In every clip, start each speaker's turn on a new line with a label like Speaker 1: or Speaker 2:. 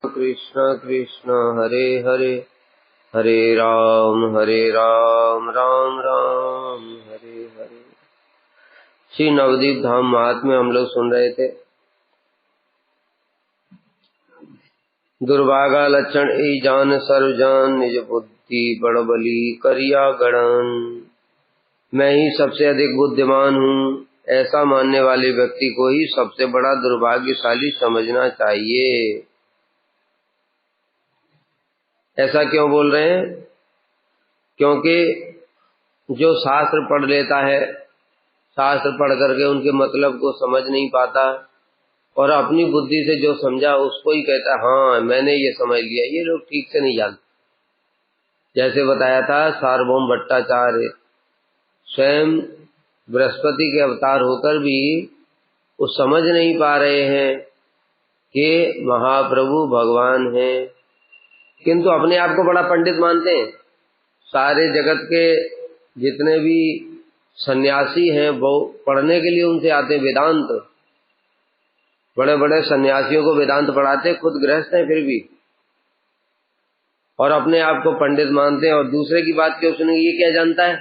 Speaker 1: कृष्ण कृष्ण हरे हरे, हरे राम राम राम हरे हरे। श्री नवदीप धाम महात्म्य हम लोग सुन रहे थे। दुर्भागा लक्षण ए जान सर्वजान, निज बुद्धि बड़बली करिया गणन। मैं ही सबसे अधिक बुद्धिमान हूँ, ऐसा मानने वाले व्यक्ति को ही सबसे बड़ा दुर्भाग्यशाली समझना चाहिए। ऐसा क्यों बोल रहे हैं? क्योंकि जो शास्त्र पढ़ लेता है, शास्त्र पढ़ करके उनके मतलब को समझ नहीं पाता और अपनी बुद्धि से जो समझा उसको ही कहता है हाँ मैंने ये समझ लिया, ये लोग ठीक से नहीं जानते। जैसे बताया था, सार्वभौम भट्टाचार्य स्वयं बृहस्पति के अवतार होकर भी वो समझ नहीं पा रहे हैं कि महाप्रभु भगवान हैं, किंतु अपने आप को बड़ा पंडित मानते हैं। सारे जगत के जितने भी सन्यासी हैं वो पढ़ने के लिए उनसे आते हैं वेदांत। बड़े बड़े सन्यासियों को वेदांत पढ़ाते, खुद गृहस्थ हैं फिर भी, और अपने आप को पंडित मानते हैं। और दूसरे की बात क्यों सुनेंगे? ये क्या जानता है?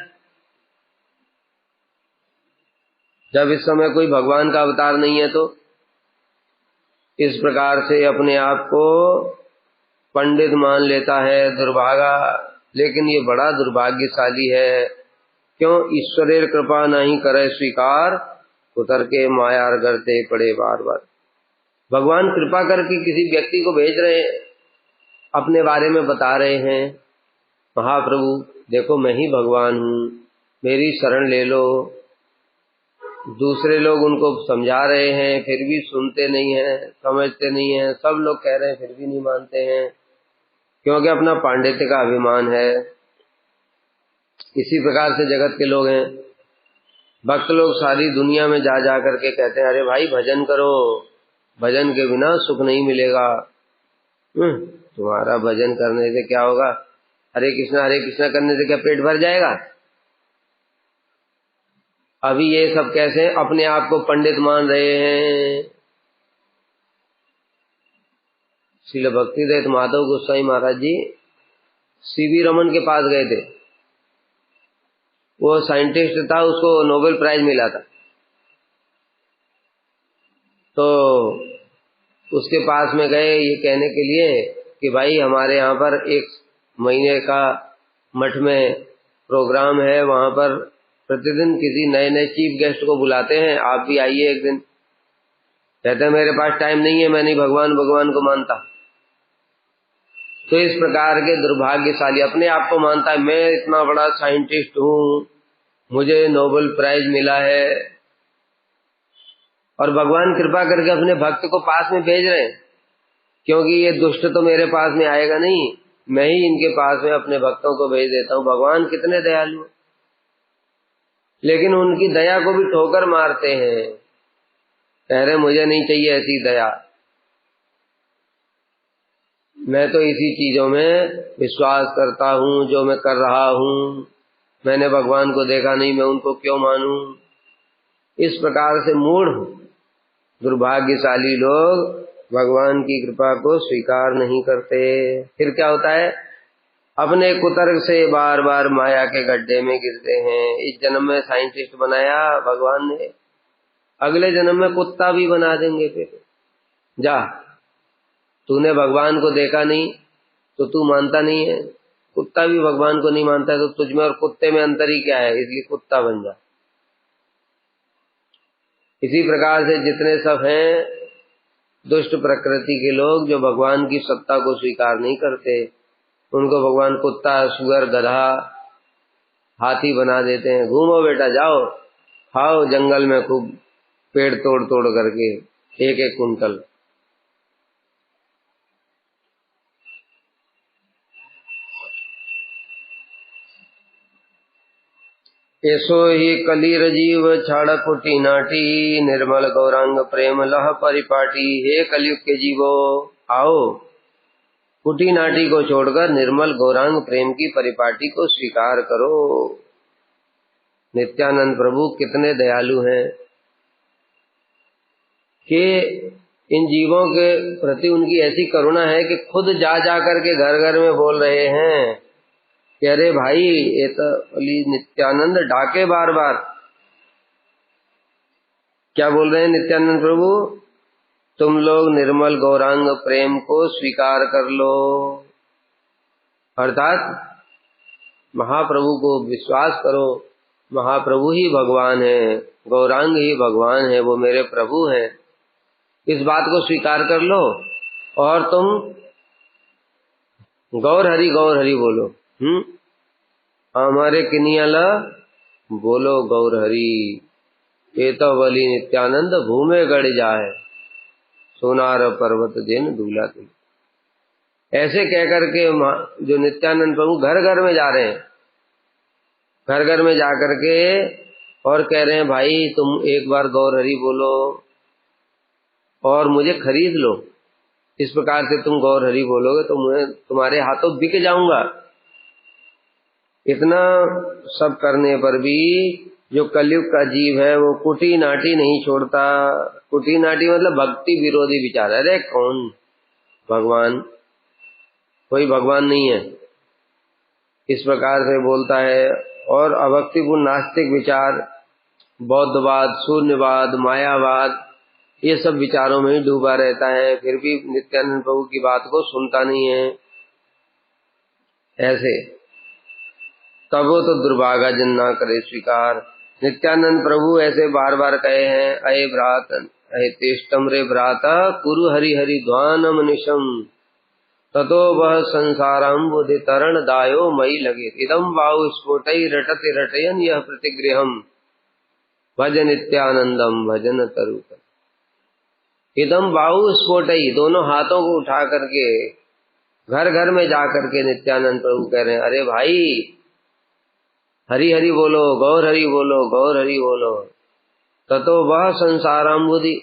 Speaker 1: जब इस समय कोई भगवान का अवतार नहीं है तो इस प्रकार से अपने आप को पंडित मान लेता है, दुर्भागा। लेकिन ये बड़ा दुर्भाग्यशाली है। क्यों? ईश्वरेर कृपा नहीं करे स्वीकार, उतर के मायार करते पड़े बार बार। भगवान कृपा करके किसी व्यक्ति को भेज रहे हैं, अपने बारे में बता रहे हैं, महाप्रभु देखो मैं ही भगवान हूँ, मेरी शरण ले लो। दूसरे लोग उनको समझा रहे हैं फिर भी सुनते नहीं हैं, समझते नहीं हैं। सब लोग कह रहे हैं फिर भी नहीं मानते हैं, क्योंकि अपना पांडित्य का अभिमान है। इसी प्रकार से जगत के लोग हैं। भक्त लोग सारी दुनिया में जा जा करके कहते हैं अरे भाई भजन करो, भजन के बिना सुख नहीं मिलेगा। तुम्हारा भजन करने से क्या होगा? हरे कृष्णा करने से क्या पेट भर जाएगा? अभी ये सब कैसे अपने आप को पंडित मान रहे हैं। श्रील भक्तिवेदांत माधव गोस्वामी महाराज जी सीवी रमन के पास गए थे। वो साइंटिस्ट था, उसको नोबेल प्राइज मिला था। तो उसके पास में गए ये कहने के लिए कि भाई हमारे यहाँ पर 1 महीने का मठ में प्रोग्राम है, वहां पर प्रतिदिन किसी नए नए चीफ गेस्ट को बुलाते हैं, आप भी आइए एक दिन। कहते हैं मेरे पास टाइम नहीं है, मैं नहीं भगवान को मानता। तो इस प्रकार के दुर्भाग्यशाली अपने आप को मानता है मैं इतना बड़ा साइंटिस्ट हूँ, मुझे नोबेल प्राइज मिला है, और भगवान कृपा करके अपने भक्त को पास में भेज रहे हैं, क्योंकि ये दुष्ट तो मेरे पास में आएगा नहीं, मैं ही इनके पास में अपने भक्तों को भेज देता हूँ। भगवान कितने दयालु, लेकिन उनकी दया को भी ठोकर मारते हैं। कह रहे मुझे नहीं चाहिए ऐसी दया, मैं तो इसी चीजों में विश्वास करता हूँ जो मैं कर रहा हूँ, मैंने भगवान को देखा नहीं, मैं उनको क्यों मानूं। इस प्रकार से मूढ़ दुर्भाग्यशाली लोग भगवान की कृपा को स्वीकार नहीं करते। फिर क्या होता है? अपने कुतर्क से बार बार माया के गड्ढे में गिरते हैं। इस जन्म में साइंटिस्ट बनाया भगवान ने, अगले जन्म में कुत्ता भी बना देंगे। फिर जा, तूने भगवान को देखा नहीं तो तू मानता नहीं है, कुत्ता भी भगवान को नहीं मानता है, तो तुझमें और कुत्ते में अंतर ही क्या है? इसलिए कुत्ता बन जा। इसी प्रकार से जितने सब हैं दुष्ट प्रकृति के लोग जो भगवान की सत्ता को स्वीकार नहीं करते, उनको भगवान कुत्ता, सुअर, गधा, हाथी बना देते हैं। घूमो बेटा, जाओ खाओ जंगल में खूब पेड़ तोड़ तोड़ करके 1-1 कुंटल। ऐसो ही कलीर जीव छाड़ कुटी नाटी, निर्मल गौरांग प्रेम लह परिपाटी। हे कलयुग के जीवो, आओ कुटी नाटी को छोड़कर निर्मल गौरांग प्रेम की परिपाटी को स्वीकार करो। नित्यानंद प्रभु कितने दयालु हैं कि इन जीवों के प्रति उनकी ऐसी करुणा है कि खुद जा जा करके घर घर में बोल रहे हैं कि अरे भाई ये तो बोली नित्यानंद डाके बार बार। क्या बोल रहे हैं नित्यानंद प्रभु? तुम लोग निर्मल गौरांग प्रेम को स्वीकार कर लो, अर्थात महाप्रभु को विश्वास करो, महाप्रभु ही भगवान है, गौरांग ही भगवान है, वो मेरे प्रभु हैं। इस बात को स्वीकार कर लो और तुम गौर हरि बोलो। हमारे किनियाला बोलो गौर हरि। ये तो बलि नित्यानंद भूमे गड़ जाए, सोनार पर्वत दिन दूल्हा तुम। ऐसे कहकर के जो नित्यानंद प्रभु घर घर में जा रहे हैं, घर घर में जाकर के और कह रहे हैं भाई तुम एक बार गौर हरि बोलो और मुझे खरीद लो। इस प्रकार से तुम गौर हरि बोलोगे तो मैं तुम्हारे हाथों बिक जाऊंगा। इतना सब करने पर भी जो कलयुग का जीव है वो कुटी नाटी नहीं छोड़ता। कुटी नाटी मतलब भक्ति विरोधी विचार। अरे कौन भगवान? कोई भगवान नहीं है, इस प्रकार से बोलता है। और अभक्तिपूर्ण नास्तिक विचार, बौद्धवाद, शून्यवाद, मायावाद, ये सब विचारों में ही डूबा रहता है, फिर भी नित्यानंद प्रभु की बात को सुनता नहीं है। ऐसे तब वो तो दुर्भागा जन ना करे स्वीकार। नित्यानंद प्रभु ऐसे बार बार कहे हैं, अये भ्रात अये तेष्टम रे भ्राता कुरु हरि हरि ध्वानम निशम ततो वह संसारम बुद्धि तरण दायो मई लगे इदम बाहु स्फोटई रटते रटयन यह प्रतिगृहम भज नित्यानंदम भजन तरुत। इदम बाहु स्फोटई, दोनों हाथों को उठा करके घर घर में जा करके नित्यानंद प्रभु कह रहे हैं, अरे भाई हरि हरि बोलो, गौर हरि बोलो, गौर हरि बोलो। ततो वह संसाराम्बुधि,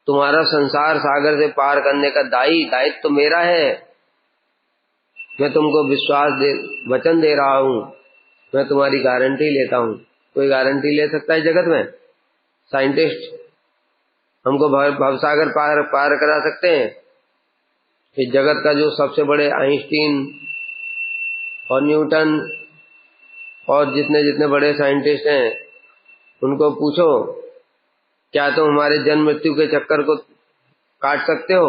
Speaker 1: तुम्हारा संसार सागर से पार करने का दायित्व तो मेरा है। मैं तुमको वचन दे रहा हूँ, मैं तुम्हारी गारंटी लेता हूँ। कोई गारंटी ले सकता है जगत में? साइंटिस्ट हमको भवसागर पार करा सकते हैं? इस जगत का जो सबसे बड़े आइंस्टीन और न्यूटन और जितने जितने बड़े साइंटिस्ट हैं उनको पूछो, क्या तुम हमारे जन्म मृत्यु के चक्कर को काट सकते हो?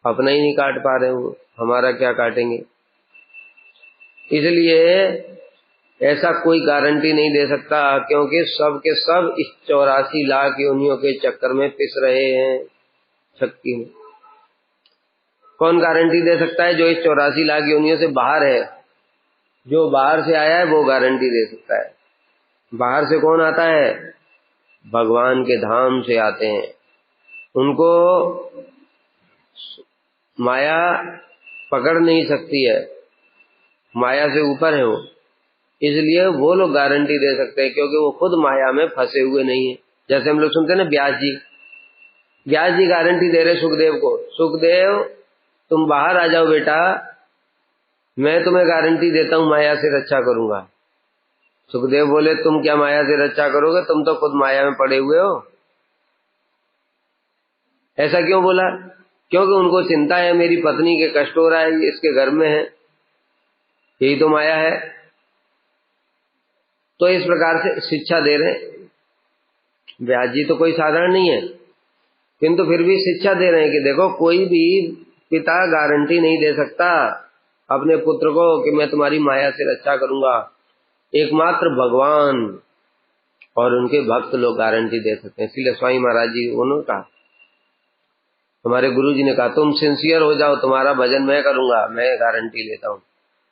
Speaker 1: अपना ही नहीं काट पा रहे हो, हमारा क्या काटेंगे? इसलिए ऐसा कोई गारंटी नहीं दे सकता, क्योंकि सब के सब इस 84 लाख योनियों के चक्कर में पिस रहे हैं शक्ति में। कौन गारंटी दे सकता है? जो इस 84 लाख योनियों से बाहर है, जो बाहर से आया है वो गारंटी दे सकता है। बाहर से कौन आता है? भगवान के धाम से आते हैं। उनको माया पकड़ नहीं सकती है, माया से ऊपर है वो, इसलिए वो लोग गारंटी दे सकते हैं, क्योंकि वो खुद माया में फंसे हुए नहीं है। जैसे हम लोग सुनते हैं ना व्यास जी गारंटी दे रहे सुखदेव को, सुखदेव तुम बाहर आ जाओ बेटा, मैं तुम्हें गारंटी देता हूं माया से रक्षा करूंगा। सुखदेव बोले तुम क्या माया से रक्षा करोगे, तुम तो खुद माया में पड़े हुए हो। ऐसा क्यों बोला? क्योंकि उनको चिंता है मेरी पत्नी के कष्ट हो रहा है, इसके घर में है, यही तो माया है। तो इस प्रकार से शिक्षा दे रहे हैं। व्यास जी तो कोई साधारण नहीं है, किंतु फिर भी शिक्षा दे रहे हैं कि देखो कोई भी पिता गारंटी नहीं दे सकता अपने पुत्र को कि मैं तुम्हारी माया से रक्षा करूंगा। एकमात्र भगवान और उनके भक्त लोग गारंटी दे सकते हैं। इसलिए स्वामी महाराज जी उन्होंने कहा, हमारे गुरु जी ने कहा, तुम सिंसियर हो जाओ, तुम्हारा भजन मैं करूंगा, मैं गारंटी लेता हूं।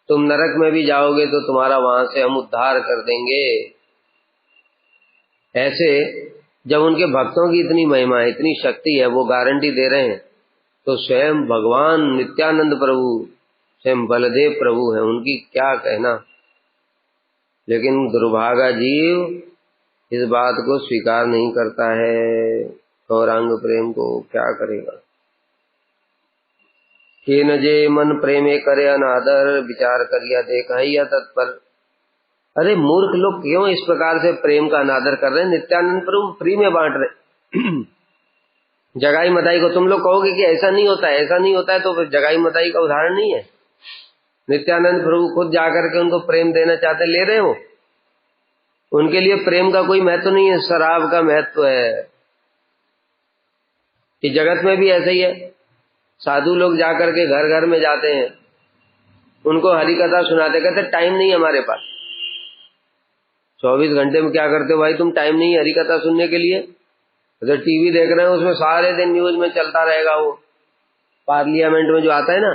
Speaker 1: तुम नरक में भी जाओगे तो तुम्हारा वहां से हम उद्धार कर देंगे। ऐसे जब उनके भक्तों की इतनी महिमा है, इतनी शक्ति है, वो गारंटी दे रहे हैं, तो स्वयं भगवान नित्यानंद प्रभु, स्वयं बलदेव प्रभु है, उनकी क्या कहना। लेकिन दुर्भागा जीव इस बात को स्वीकार नहीं करता है, गौरांग प्रेम को क्या करेगा। केन जे मन प्रेमे करे अनादर, विचार करिया देखा या तत्पर। अरे मूर्ख लोग क्यों इस प्रकार से प्रेम का अनादर कर रहे हैं? नित्यानंद प्रभु फ्री में बांट रहे जगाई मताई को तुम लोग कहोगे कि ऐसा नहीं होता है, ऐसा नहीं होता है, तो फिर जगाई मताई का उदाहरण नहीं है। नित्यानंद प्रभु खुद जाकर के उनको प्रेम देना चाहते, ले रहे हो। उनके लिए प्रेम का कोई महत्व नहीं है, शराब का महत्व है। कि जगत में भी ऐसा ही है। साधु लोग जाकर के घर घर में जाते हैं, उनको हरि कथा सुनाते, कहते टाइम नहीं है हमारे पास। 24 घंटे में क्या करते हो भाई तुम, टाइम नहीं है हरि कथा सुनने के लिए? अगर टीवी देख रहे हैं उसमें सारे दिन न्यूज में चलता रहेगा, वो पार्लियामेंट में जो आता है ना,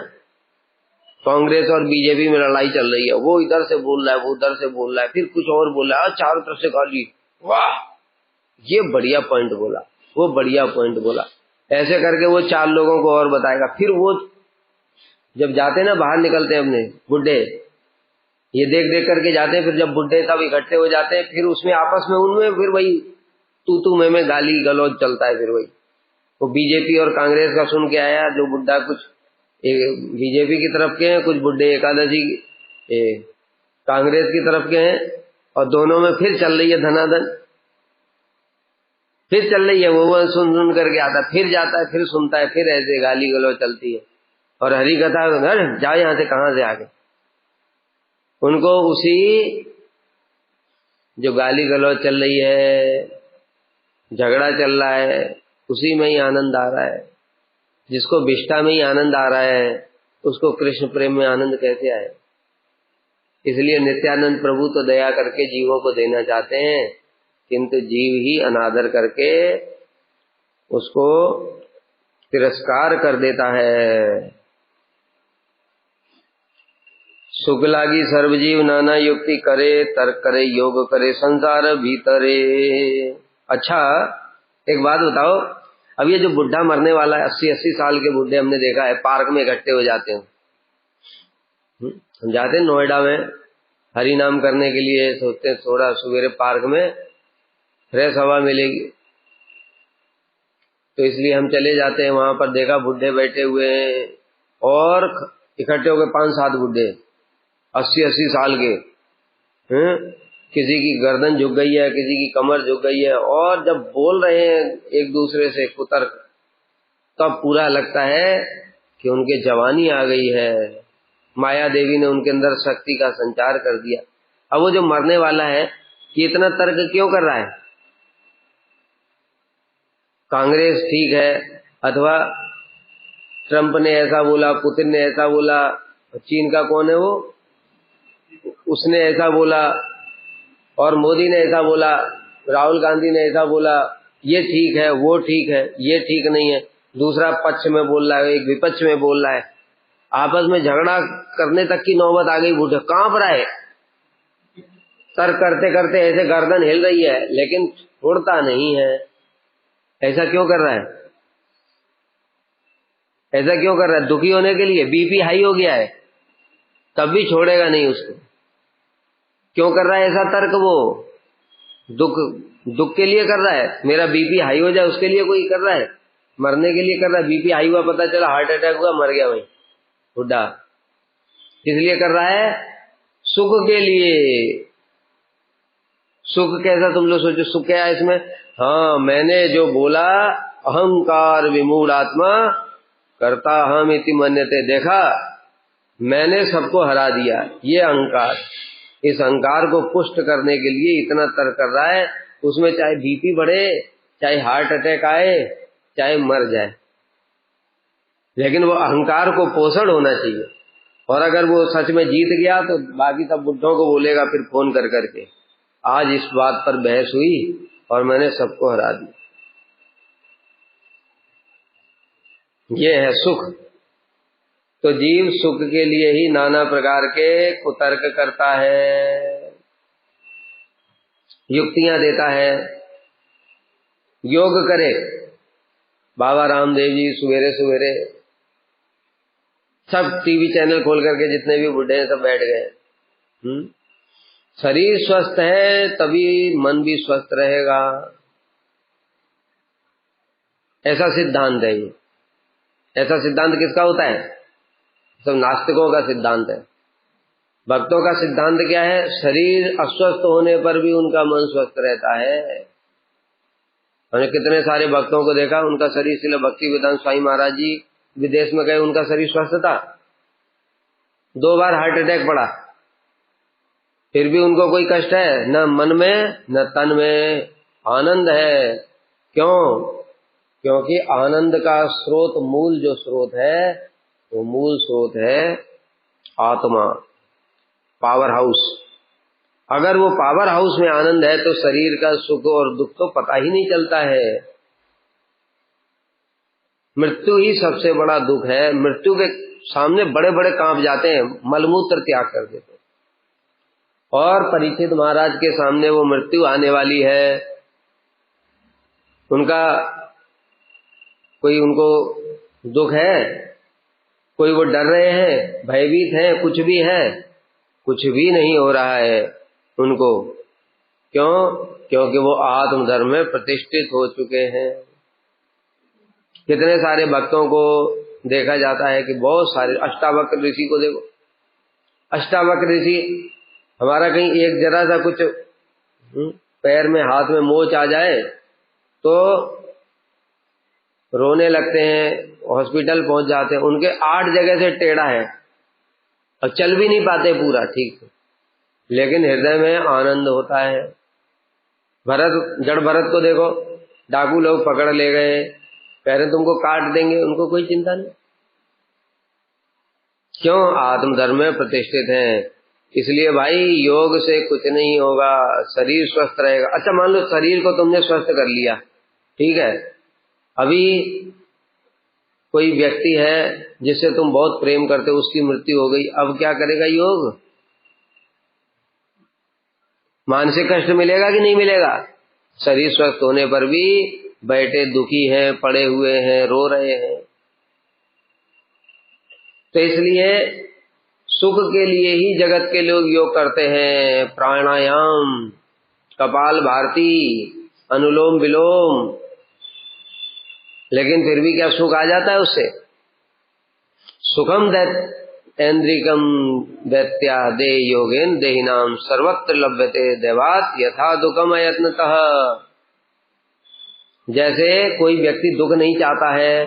Speaker 1: कांग्रेस और बीजेपी में लड़ाई चल रही है, वो इधर से बोल रहा है, वो उधर से बोल रहा है, फिर कुछ और बोल रहा है, चारों तरफ से गाली, वाह ये बढ़िया पॉइंट बोला, वो बढ़िया पॉइंट बोला, ऐसे करके वो 4 लोगों को और बताएगा। फिर वो जब जाते ना, बाहर निकलते हैं अपने बुड्ढे, ये देख देख करके जाते हैं, फिर जब बुड्ढे सब इकट्ठे हो जाते हैं, फिर उसमें आपस में उनमें फिर वही तू में गाली गलौज चलता है। फिर वही वो बीजेपी और कांग्रेस का सुन के आया, जो बुड्ढा कुछ बीजेपी की तरफ के हैं, कुछ बुड्ढे एकादशी कांग्रेस की तरफ के हैं, और दोनों में फिर चल रही है धनाधन, फिर चल रही है। वो सुन सुन करके आता, फिर जाता है, फिर सुनता है, फिर ऐसे गाली गलौज चलती है। और हरि कथा जाओ यहां से, कहां से आगे उनको उसी जो गाली गलौज चल रही है, झगड़ा चल रहा है, उसी में ही आनंद आ रहा है। जिसको विष्ठा में ही आनंद आ रहा है, उसको कृष्ण प्रेम में आनंद कैसे आए? इसलिए नित्यानंद प्रभु तो दया करके जीवों को देना चाहते हैं, किंतु जीव ही अनादर करके उसको तिरस्कार कर देता है। सुख लागी सर्वजीव नाना युक्ति करे, तर्क करे योग करे संसार भीतरे। अच्छा एक बात बताओ, अब ये जो बुढ़ा मरने वाला है, 80-80 साल के बुढ़े हमने देखा है पार्क में इकट्ठे हो जाते हैं। हम जाते हैं नोएडा में हरि नाम करने के लिए, सोचते हैं थोड़ा सवेरे पार्क में फ्रेश हवा मिलेगी, तो इसलिए हम चले जाते हैं। वहां पर देखा बुढ़े बैठे हुए हैं, और इकट्ठे हो गए 5-7 बुढ़े 80-80 साल के। किसी की गर्दन झुक गई है, किसी की कमर झुक गई है, और जब बोल रहे हैं एक दूसरे से कुतर्क, तब पूरा लगता है कि उनके जवानी आ गई है, माया देवी ने उनके अंदर शक्ति का संचार कर दिया। अब वो जो मरने वाला है, कि इतना तर्क क्यों कर रहा है? कांग्रेस ठीक है, अथवा ट्रंप ने ऐसा बोला, पुतिन ने ऐसा बोला, चीन का कौन है वो, उसने ऐसा बोला, और मोदी ने ऐसा बोला, राहुल गांधी ने ऐसा बोला, ये ठीक है, वो ठीक है, ये ठीक नहीं है। दूसरा पक्ष में बोल रहा है, एक विपक्ष में बोल रहा है, आपस में झगड़ा करने तक की नौबत आ गई। बूढ़े कांप रहा है, तर्क करते करते ऐसे गर्दन हिल रही है, लेकिन छोड़ता नहीं है। ऐसा क्यों कर रहा है? ऐसा क्यों कर रहा है? दुखी होने के लिए? बीपी हाई हो गया है, तब भी छोड़ेगा नहीं उसको। क्यों कर रहा है ऐसा तर्क? वो दुख के लिए कर रहा है, मेरा बीपी हाई हो जाए उसके लिए कोई कर रहा है? मरने के लिए कर रहा है। बीपी हाई हुआ, पता चला हार्ट अटैक हुआ, मर गया भाई बुढ़ा। किस लिए कर रहा है? सुख के लिए। सुख कैसा? तुम लोग सोचो सुख क्या है इसमें? हाँ, मैंने जो बोला, अहंकार विमूढ़ आत्मा करता हम इति मन्यते, देखा मैंने सबको हरा दिया। ये अहंकार, इस अहंकार को पुष्ट करने के लिए इतना तर्क कर रहा है। उसमें चाहे बीपी बढ़े, चाहे हार्ट अटैक आए, चाहे मर जाए, लेकिन वो अहंकार को पोषण होना चाहिए। और अगर वो सच में जीत गया तो बाकी सब बुड्ढों को बोलेगा फिर फोन कर करके, आज इस बात पर बहस हुई और मैंने सबको हरा दिया। ये है सुख। तो जीव सुख के लिए ही नाना प्रकार के कुतर्क करता है, युक्तियां देता है। योग करे, बाबा रामदेव जी सवेरे सवेरे सब टीवी चैनल खोल करके जितने भी बुढ़े हैं सब बैठ गए। शरीर स्वस्थ है तभी मन भी स्वस्थ रहेगा, ऐसा सिद्धांत है ये। ऐसा सिद्धांत किसका होता है? सब नास्तिकों का सिद्धांत है। भक्तों का सिद्धांत क्या है? शरीर अस्वस्थ होने पर भी उनका मन स्वस्थ रहता है। मैंने कितने सारे भक्तों को देखा, उनका शरीर, श्रील भक्तिवेदांत स्वामी महाराज जी विदेश में गए, उनका शरीर स्वस्थ था, 2 बार हार्ट अटैक पड़ा, फिर भी उनको कोई कष्ट है न मन में न तन में, आनंद है। क्यों? क्योंकि आनंद का स्रोत, मूल जो स्रोत है, वो मूल स्रोत है आत्मा, पावर हाउस। अगर वो पावर हाउस में आनंद है तो शरीर का सुख और दुख तो पता ही नहीं चलता है। मृत्यु ही सबसे बड़ा दुख है। मृत्यु के सामने बड़े बड़े कांप जाते हैं, मलमूत्र त्याग कर देते हैं। और परीक्षित महाराज के सामने वो मृत्यु आने वाली है, उनका कोई उनको दुख है, कोई वो डर रहे हैं, भयभीत हैं, कुछ भी है? कुछ भी नहीं हो रहा है उनको। क्यों? क्योंकि वो आत्मधर्म में प्रतिष्ठित हो चुके हैं। कितने सारे भक्तों को देखा जाता है कि बहुत सारे, अष्टावक्र ऋषि को देखो, अष्टावक्र ऋषि, हमारा कहीं एक जरा सा कुछ पैर में हाथ में मोच आ जाए तो रोने लगते हैं, हॉस्पिटल पहुंच जाते हैं, उनके 8 जगह से टेढ़ा है और चल भी नहीं पाते पूरा ठीक से, लेकिन हृदय में आनंद होता है। भरत, जड़ भरत को देखो, डाकू लोग पकड़ ले गए, कह रहे तुमको काट देंगे, उनको कोई चिंता नहीं। क्यों? आत्मधर्म में प्रतिष्ठित हैं। इसलिए भाई योग से कुछ नहीं होगा, शरीर स्वस्थ रहेगा। अच्छा मान लो शरीर को तुमने स्वस्थ कर लिया, ठीक है, अभी कोई व्यक्ति है जिससे तुम बहुत प्रेम करते हो, उसकी मृत्यु हो गई, अब क्या करेगा योग? मानसिक कष्ट मिलेगा कि नहीं मिलेगा? शरीर स्वस्थ होने पर भी बैठे दुखी हैं, पड़े हुए हैं, रो रहे हैं। तो इसलिए सुख के लिए ही जगत के लोग योग करते हैं, प्राणायाम, कपाल भारती, अनुलोम विलोम, लेकिन फिर भी क्या सुख आ जाता है उससे? सुखम दैन्द्रिकम दैत्या दे योगेन देहिनाम सर्वत्र लभ्यते दैवात यथा दुखम अयत्नतः। जैसे कोई व्यक्ति दुख नहीं चाहता है,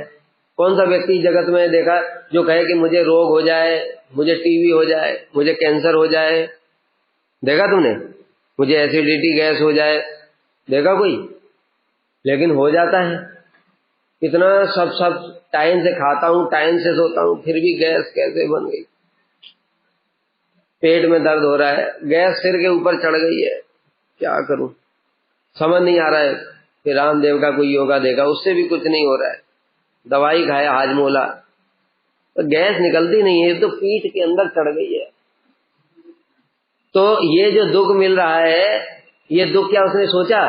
Speaker 1: कौन सा व्यक्ति जगत में देखा जो कहे कि मुझे रोग हो जाए, मुझे टीबी हो जाए, मुझे कैंसर हो जाए? देखा तुमने? मुझे एसिडिटी गैस हो जाए, देखा कोई? लेकिन हो जाता है। इतना सब टाइम से खाता हूं, टाइम से सोता हूं, फिर भी गैस कैसे बन गई? पेट में दर्द हो रहा है, गैस सिर के ऊपर चढ़ गई है, क्या करूं? समझ नहीं आ रहा है। फिर रामदेव का कोई योगा देखा, उससे भी कुछ नहीं हो रहा है, दवाई खाया हाजमोला, तो गैस निकलती नहीं है, तो पीठ के अंदर चढ़ गई है। तो ये जो दुख मिल रहा है, ये दुख क्या उसने सोचा?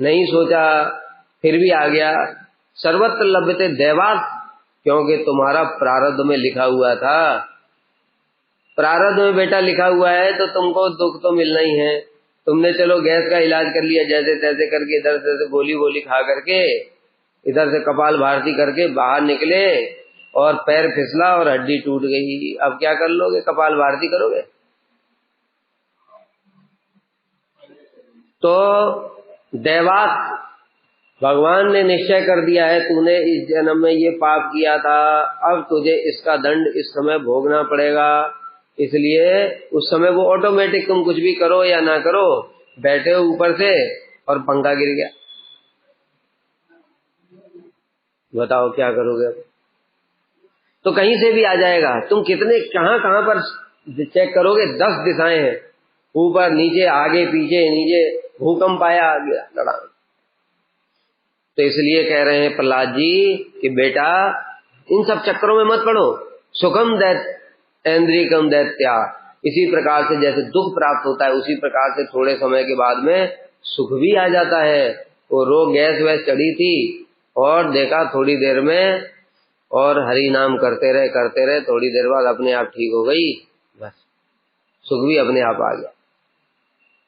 Speaker 1: नहीं सोचा, फिर भी आ गया। सर्वत्र लभ्यते दैवात, क्योंकि तुम्हारा प्रारब्ध में लिखा हुआ था। प्रारब्ध में बेटा लिखा हुआ है तो तुमको दुख तो मिलना ही है। तुमने चलो गैस का इलाज कर लिया जैसे तैसे करके, इधर से गोली खा करके, इधर से कपाल भारती करके बाहर निकले और पैर फिसला और हड्डी टूट गई। अब क्या कर लोगे? कपाल भारती करोगे? तो दैवात, भगवान ने निश्चय कर दिया है, तूने इस जन्म में ये पाप किया था, अब तुझे इसका दंड इस समय भोगना पड़ेगा। इसलिए उस समय वो ऑटोमेटिक, तुम कुछ भी करो या ना करो, बैठे हो ऊपर से और पंखा गिर गया, बताओ क्या करोगे अब? तो कहीं से भी आ जाएगा। तुम कितने कहां पर चेक करोगे? 10 दिशाएं हैं, ऊपर नीचे आगे पीछे, नीचे भूकंप आया, आ गया लड़ाई। तो इसलिए कह रहे हैं प्रहलाद जी कि बेटा इन सब चक्करों में मत पड़ो। सुखम दैन्द्रिकम दैत्या, इसी प्रकार से जैसे दुख प्राप्त होता है उसी प्रकार से थोड़े समय के बाद में सुख भी आ जाता है। वो रोग गैस वैस चढ़ी थी और देखा थोड़ी देर में, और हरि नाम करते रहे, थोड़ी देर बाद अपने आप ठीक हो गई, बस सुख भी अपने आप आ गया।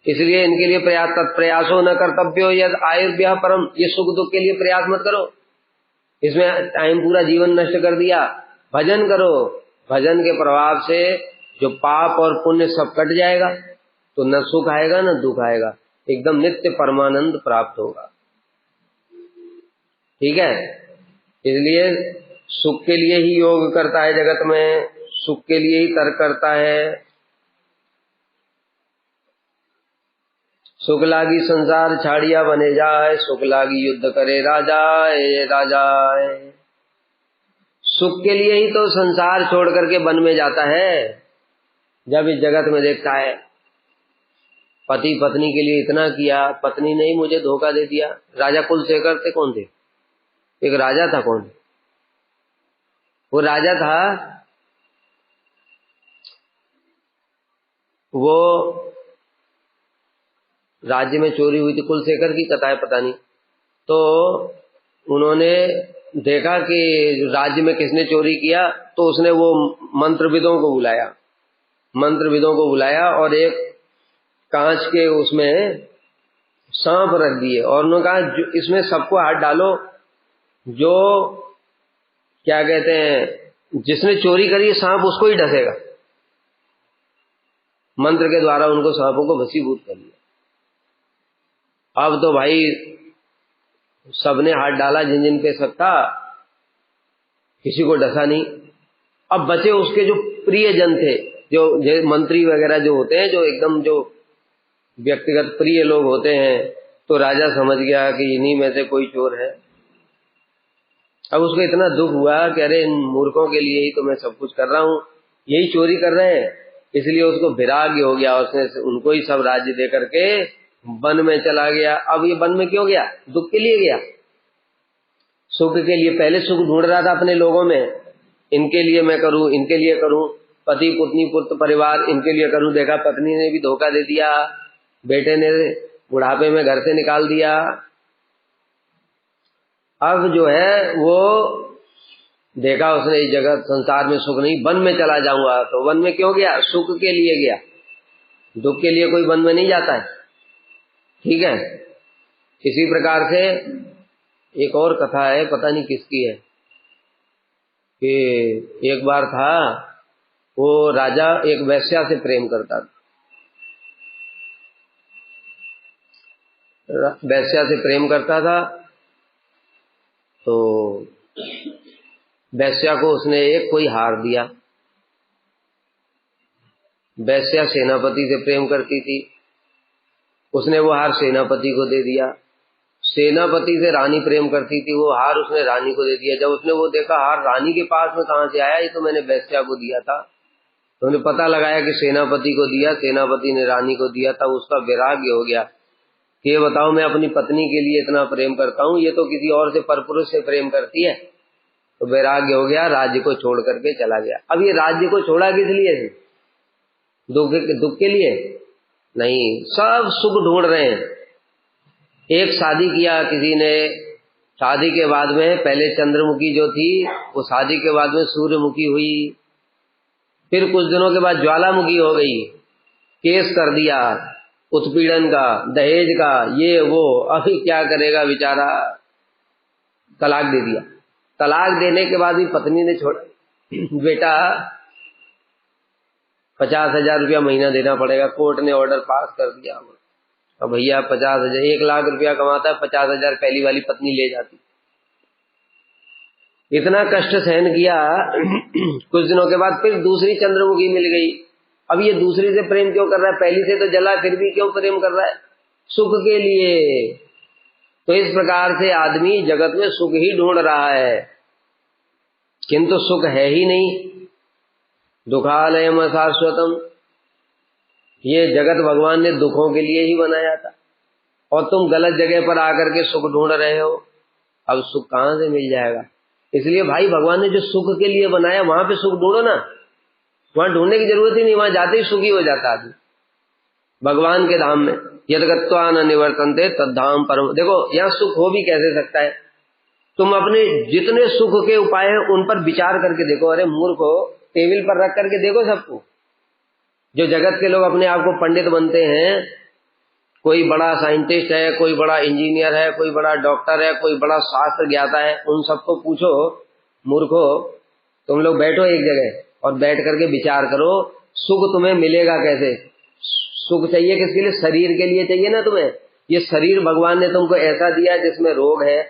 Speaker 1: इसलिए इनके लिए प्रयासो न कर्तव्यो यद आयुर्व्यः परम, ये सुख दुख के लिए प्रयास मत करो, इसमें टाइम पूरा जीवन नष्ट कर दिया। भजन करो, भजन के प्रभाव से जो पाप और पुण्य सब कट जाएगा, तो न सुख आएगा न दुख आएगा, एकदम नित्य परमानंद प्राप्त होगा। ठीक है, इसलिए सुख के लिए ही योग करता है जगत में, सुख के लिए ही तर्क करता है। सुख लागी संसार छाड़िया बने जाए, सुख लागी युद्ध करे राजाए राजाए। सुख के लिए ही तो संसार छोड़ करके वन में जाता है। जब इस जगत में देखता है पति पत्नी के लिए इतना किया, पत्नी ने ही मुझे धोखा दे दिया। राजा कुलशेखर थे, कौन थे? एक राजा था, कौन? वो राजा था, वो राज्य में चोरी हुई थी, कुलशेखर की कथा है, पता नहीं। तो उन्होंने देखा कि राज्य में किसने चोरी किया, तो उसने वो मंत्रविदों को बुलाया और एक कांच के उसमें सांप रख दिए और उन्होंने कहा इसमें सबको हाथ डालो, जो क्या कहते हैं जिसने चोरी करी है सांप उसको ही डसेगा। मंत्र के द्वारा उनको सांपों को वशीभूत कर लिया। अब तो भाई सबने हाथ डाला, जिन जिन पे शक था, किसी को डसा नहीं। अब बचे उसके जो प्रिय जन थे, जो मंत्री वगैरह जो होते हैं, जो एकदम जो व्यक्तिगत प्रिय लोग होते हैं, तो राजा समझ गया कि इन्हीं में से कोई चोर है। अब उसको इतना दुख हुआ कि अरे इन मूर्खों के लिए ही तो मैं सब कुछ कर रहा हूं, यही चोरी कर रहे हैं। इसलिए उसको वैराग्य हो गया, उसने उनको ही सब राज्य दे करके वन में चला गया। अब ये वन में क्यों गया? दुख के लिए गया, सुख के लिए। पहले सुख ढूंढ रहा था अपने लोगों में, इनके लिए मैं करूं, इनके लिए करूं, पति पुत्री पुत्र परिवार इनके लिए करूं। देखा पत्नी ने भी धोखा दे दिया, बेटे ने बुढ़ापे में घर से निकाल दिया। अब जो है वो देखा उसने इस जगत संसार में सुख नहीं, वन में चला जाऊंगा। तो वन में क्यों गया? सुख के लिए गया। दुख के लिए कोई वन में नहीं जाता है, ठीक है। इसी प्रकार से एक और कथा है, पता नहीं किसकी है, कि एक बार था, वो राजा एक वैश्या से प्रेम करता था। वैश्या से प्रेम करता था, तो वैश्या को उसने एक कोई हार दिया। वैश्या सेनापति से प्रेम करती थी, उसने वो हार सेनापति को दे दिया। सेनापति से रानी प्रेम करती थी, वो हार उसने रानी को दे दिया। जब उसने वो देखा हार रानी के पास में कहां से आया, ये तो मैंने वैश्या को दिया था, तो उन्हें पता लगाया कि सेनापति को दिया, सेनापति ने रानी को दिया। तब उसका वैराग्य हो गया कि ये बताओ, मैं अपनी पत्नी के लिए इतना प्रेम करता हूं, ये तो किसी और से परपुरुष से प्रेम करती है। तो वैराग्य हो गया, राज्य को छोड़ करके चला गया। अब ये राज्य को छोड़ा किस लिए? दुख के लिए नहीं, सब सुख ढूंढ रहे हैं। एक शादी किया किसी ने, शादी के बाद में पहले चंद्रमुखी जो थी वो शादी के बाद में सूर्यमुखी हुई, फिर कुछ दिनों के बाद ज्वालामुखी हो गई, केस कर दिया उत्पीड़न का, दहेज का, ये वो। अभी क्या करेगा बेचारा, तलाक दे दिया। तलाक देने के बाद भी पत्नी ने छोड़ा, बेटा 50,000 रुपया महीना देना पड़ेगा, कोर्ट ने ऑर्डर पास कर दिया। अब भैया 50,000, 1 लाख रुपया कमाता है, 50,000 पहली वाली पत्नी ले जाती। इतना कष्ट सहन किया। कुछ दिनों के बाद फिर दूसरी चंद्रमुखी मिल गई। अब ये दूसरी से प्रेम क्यों कर रहा है? पहली से तो जला, फिर भी क्यों प्रेम कर रहा है? सुख के लिए। तो इस प्रकार से आदमी जगत में सुख ही ढूंढ रहा है, किंतु सुख है ही नहीं। दुखालयम अशाश्वतम, ये जगत भगवान ने दुखों के लिए ही बनाया था, और तुम गलत जगह पर आकर के सुख ढूंढ रहे हो। अब सुख कहां से मिल जाएगा? इसलिए भाई भगवान ने जो सुख के लिए बनाया वहां पे सुख ढूंढो ना, वहां ढूंढने की जरूरत ही नहीं, वहां जाते ही सुखी हो जाता आदमी भगवान के धाम में। यद गत्वा न निवर्तन्ते तद्धाम परम। देखो यहाँ सुख हो भी कैसे सकता है? तुम अपने जितने सुख के उपाय हैं उन पर विचार करके देखो। अरे मूर्खो, टेबल पर रख करके देखो सबको। जो जगत के लोग अपने आप को पंडित बनते हैं, कोई बड़ा साइंटिस्ट है, कोई बड़ा इंजीनियर है, कोई बड़ा डॉक्टर है, कोई बड़ा शास्त्र ज्ञाता है, उन सबको पूछो, मूर्खो तुम लोग बैठो एक जगह और बैठ करके विचार करो, सुख तुम्हें मिलेगा कैसे? सुख चाहिए किसके लिए? शरीर के लिए चाहिए ना तुम्हें। ये शरीर भगवान ने तुमको ऐसा दिया जिसमें रोग है,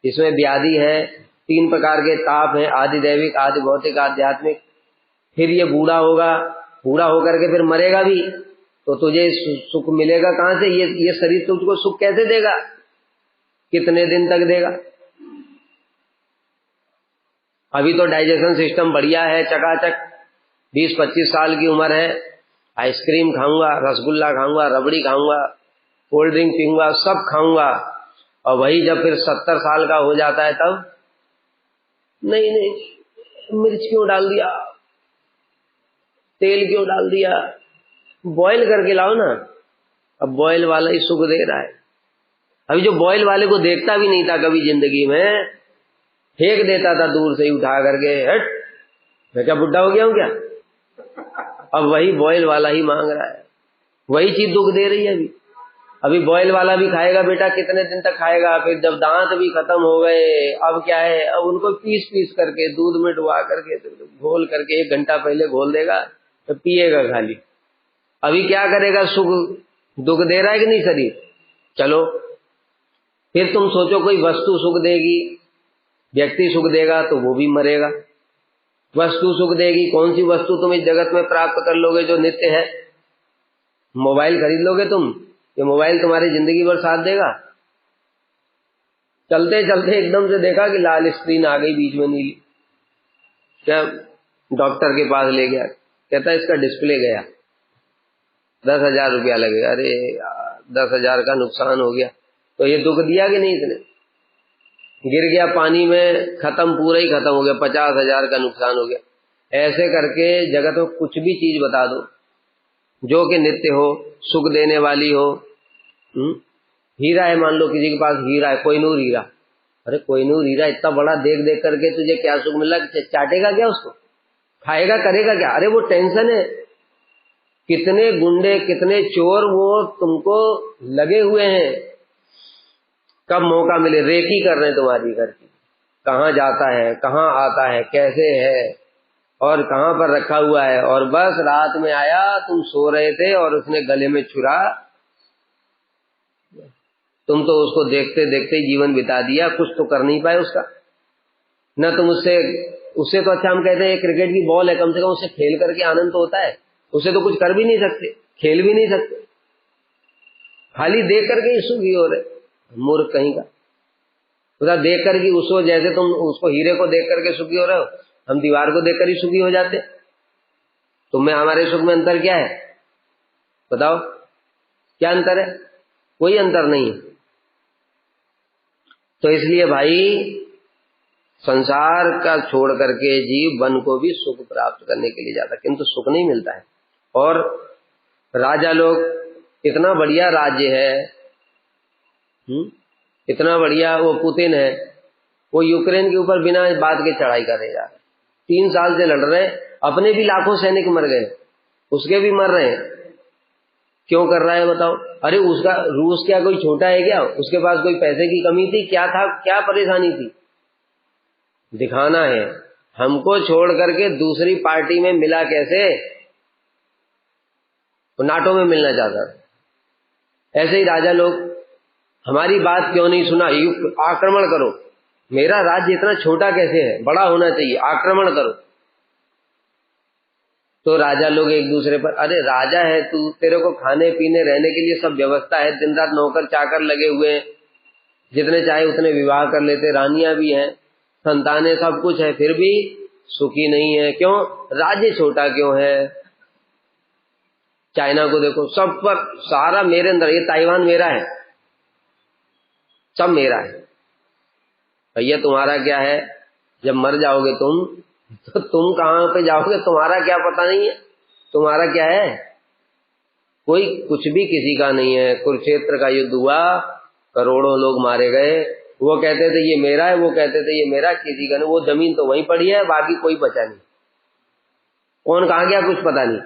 Speaker 1: इसमें व्याधि है, 3 प्रकार के ताप हैं, आदि दैविक, आदि भौतिक, आध्यात्मिक। फिर ये बूढ़ा होगा, बूढ़ा होकर के फिर मरेगा भी, तो तुझे सुख मिलेगा कहाँ से? ये शरीर तुझको सुख कैसे देगा? कितने दिन तक देगा? अभी तो डाइजेशन सिस्टम बढ़िया है, चकाचक, 20-25 साल की उम्र है, आइसक्रीम खाऊंगा, रसगुल्ला खाऊंगा, रबड़ी खाऊंगा, कोल्ड ड्रिंक पीऊंगा, सब खाऊंगा। और वही जब फिर 70 साल का हो जाता है तब नहीं नहीं, मिर्च क्यों डाल दिया, तेल क्यों डाल दिया, बॉयल करके लाओ ना। अब बॉयल वाला ही सुख दे रहा है। अभी जो बॉयल वाले को देखता भी नहीं था कभी जिंदगी में, फेंक देता था दूर से ही उठा करके, हट मैं क्या बुढ़ा हो गया हूं क्या? अब वही बॉयल वाला ही मांग रहा है, वही चीज दुख दे रही है। अभी बॉयल वाला भी खाएगा बेटा, कितने दिन तक खाएगा? फिर जब दांत भी खत्म हो गए, अब क्या है, अब उनको पीस पीस करके दूध में डुबा करके घोल करके 1 घंटा पहले घोल देगा तो पिएगा खाली। अभी क्या करेगा? सुख दुख दे रहा है कि नहीं शरीर? चलो फिर तुम सोचो, कोई वस्तु सुख देगी, व्यक्ति सुख देगा तो वो भी मरेगा। वस्तु सुख देगी, कौन सी वस्तु तुम इस जगत में प्राप्त कर लोगे जो नित्य है? मोबाइल खरीद लोगे तुम, ये मोबाइल तुम्हारी जिंदगी भर साथ देगा? चलते चलते एकदम से देखा कि लाल स्क्रीन आ गई बीच में नीली, क्या डॉक्टर के पास ले गया, कहता इसका डिस्प्ले गया, 10,000 रुपया लगेगा। अरे यार 10,000 का नुकसान हो गया। तो ये दुख दिया कि नहीं? इसने गिर गया पानी में, खत्म, पूरा ही खत्म हो गया, 50,000 का नुकसान हो गया। ऐसे करके जगत में कुछ भी चीज बता दो जो कि नित्य हो, सुख देने वाली हो। हीरा है, मान लो किसी के पास हीरा है, कोहिनूर हीरा, अरे कोहिनूर हीरा इतना बड़ा देख देख करके तुझे क्या सुख मिला? चाटेगा क्या उसको? खाएगा, करेगा क्या? अरे वो टेंशन है, कितने गुंडे, कितने चोर वो तुमको लगे हुए हैं, कब मौका मिले रेकी कर रहे हैं तुम्हारी घर की, कहाँ जाता है, कहाँ आता है, कैसे है और कहाँ पर रखा हुआ है। और बस रात में आया, तुम सो रहे थे और उसने गले में छुरा, तुम तो उसको देखते देखते जीवन बिता दिया, कुछ तो कर नहीं पाए उसका। न तुम उससे तो अच्छा हम कहते हैं क्रिकेट की बॉल है, कम से कम उससे खेल करके आनंद तो होता है। उससे तो कुछ कर भी नहीं सकते, खेल भी नहीं सकते, खाली देख करके ही सुखी हो रहे, मूर्ख कहीं का। उसका देख करके उसको, जैसे तुम उसको हीरे को देख करके सुखी हो रहे हो, हम दीवार को देखकर ही सुखी हो जाते। तुम्हें हमारे सुख में अंतर क्या है? बताओ क्या अंतर है? कोई अंतर नहीं है। तो इसलिए भाई संसार का छोड़ करके जीव वन को भी सुख प्राप्त करने के लिए जाता, किंतु सुख नहीं मिलता है। और राजा लोग, इतना बढ़िया राज्य है, इतना बढ़िया, वो पुतिन है, वो यूक्रेन के ऊपर बिना बात के चढ़ाई करे जा रहे, 3 साल से लड़ रहे, अपने भी लाखों सैनिक मर गए, उसके भी मर रहे हैं। क्यों कर रहा है बताओ? अरे उसका रूस क्या कोई छोटा है क्या? उसके पास कोई पैसे की कमी थी क्या? था क्या परेशानी थी? दिखाना है। हमको छोड़ करके दूसरी पार्टी में मिला कैसे? तो नाटो में मिलना चाहता था। ऐसे ही राजा लोग, हमारी बात क्यों नहीं सुना, आक्रमण करो, मेरा राज्य इतना छोटा कैसे है, बड़ा होना चाहिए, आक्रमण करो। तो राजा लोग एक दूसरे पर, अरे राजा है तू, तेरे को खाने पीने रहने के लिए सब व्यवस्था है, दिन रात नौकर चाकर लगे हुए हैं, जितने चाहे उतने विवाह कर लेते, रानियां भी हैं, संतानें, सब कुछ है, फिर भी सुखी नहीं है। क्यों? राज्य छोटा क्यों है? चाइना को देखो, सब पर सारा मेरे अंदर, ये ताइवान मेरा है, सब मेरा है। भैया तुम्हारा क्या है? जब मर जाओगे तुम तो तुम कहां पे जाओगे? तुम्हारा क्या पता नहीं है, तुम्हारा क्या है? कोई कुछ भी किसी का नहीं है। कुरुक्षेत्र का युद्ध हुआ, करोड़ों लोग मारे गए, वो कहते थे ये मेरा है, वो कहते थे ये मेरा, किसी का नहीं। वो जमीन तो वहीं पड़ी है, बाकी कोई बचा नहीं, कौन कहां गया कुछ पता नहीं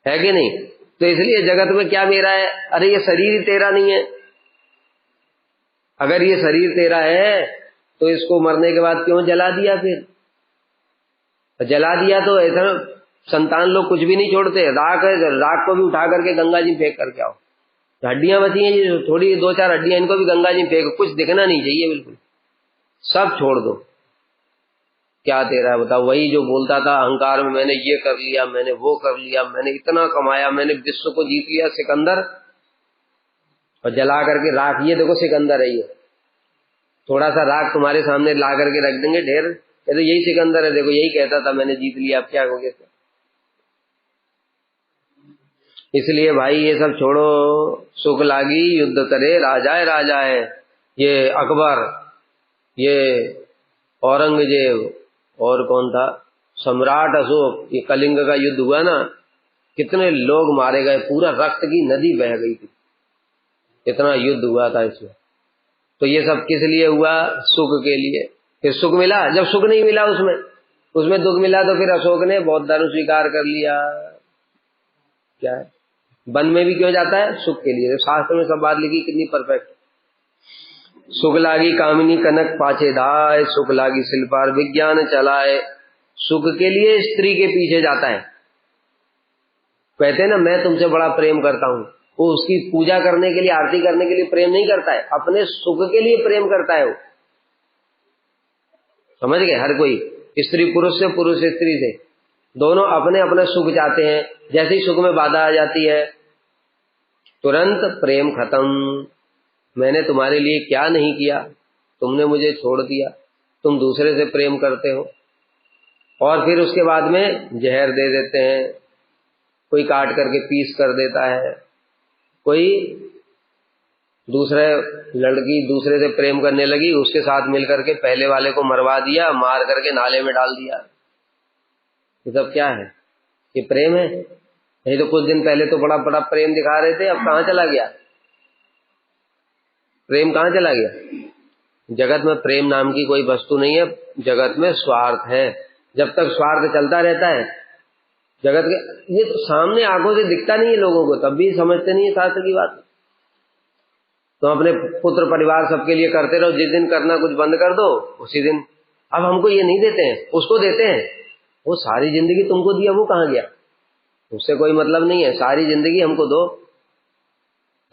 Speaker 1: है कि नहीं? तो इसलिए जगत में क्या मेरा है? अरे ये शरीर ही तेरा नहीं है। अगर ये शरीर तेरा है तो इसको मरने के बाद क्यों जला दिया? फिर जला दिया तो ऐसा संतान लोग कुछ भी नहीं छोड़ते, राख है, राख को भी उठा करके गंगा जी फेंक करके आओ, हड्डियां बची हैं, ये थोड़ी 2-4 हड्डियां, इनको भी गंगा जी में फेंको, कुछ दिखना नहीं चाहिए, बिल्कुल सब छोड़ दो। क्या तेरा है बताओ? वही जो बोलता था अहंकार में, मैंने ये कर लिया, मैंने वो कर लिया, मैंने इतना कमाया, मैंने विश्व को जीत लिया, सिकंदर, और जला करके राख, ये देखो सिकंदर है, ये थोड़ा सा राख तुम्हारे सामने ला करके रख देंगे ढेर, कहते यही सिकंदर है, देखो यही कहता था मैंने जीत लिया, अब क्या हो गया? इसलिए भाई ये सब छोड़ो, सुख लागी युद्ध करे राजाए राजाए। ये अकबर, ये औरंगजेब, और कौन था, सम्राट अशोक, ये कलिंग का युद्ध हुआ ना, कितने लोग मारे गए, पूरा रक्त की नदी बह गई थी, इतना युद्ध हुआ था इसमें। तो ये सब किस लिए हुआ? सुख के लिए। फिर सुख मिला, जब सुख नहीं मिला उसमें दुख मिला, तो फिर अशोक ने बौद्ध धर्म स्वीकार कर लिया। क्या है, वन में भी क्यों जाता है? सुख के लिए। शास्त्र में सब बात लिखी, कितनी परफेक्ट। सुख लागी कामिनी कनक पाछे धाय, सुख लागी शिल्पार विज्ञान चलाए। सुख के लिए स्त्री के पीछे जाता है। कहते हैं ना, मैं तुमसे बड़ा प्रेम करता हूं, वो उसकी पूजा करने के लिए, आरती करने के लिए प्रेम नहीं करता है, अपने सुख के लिए प्रेम करता है वो। समझ गए? हर कोई, स्त्री पुरुष से, पुरुष स्त्री से, दोनों अपने अपने सुख चाहते हैं। जैसे ही सुख में बाधा आ जाती है, तुरंत प्रेम खत्म। मैंने तुम्हारे लिए क्या नहीं किया, तुमने मुझे छोड़ दिया, तुम दूसरे से प्रेम करते हो। और फिर उसके बाद में जहर दे देते हैं, कोई काट करके पीस कर देता है, कोई दूसरे लड़की दूसरे से प्रेम करने लगी, उसके साथ मिलकर के पहले वाले को मरवा दिया, मार करके नाले में डाल दिया। ये सब क्या है? ये प्रेम है? नहीं तो कुछ दिन पहले तो बड़ा बड़ा प्रेम दिखा रहे थे, अब कहां चला गया प्रेम? कहां चला गया? जगत में प्रेम नाम की कोई वस्तु नहीं है, जगत में स्वार्थ है। जब तक स्वार्थ चलता रहता है जगत के, ये तो सामने आंखों से दिखता नहीं है लोगों को, तब भी समझते नहीं है शास्त्र की बात। तो अपने पुत्र परिवार सबके लिए करते रहो, जिस दिन करना कुछ बंद कर दो उसी दिन, अब हमको ये नहीं देते हैं, उसको देते हैं। वो सारी जिंदगी तुमको दिया, वो कहां गया? उससे कोई मतलब नहीं है, सारी जिंदगी हमको दो,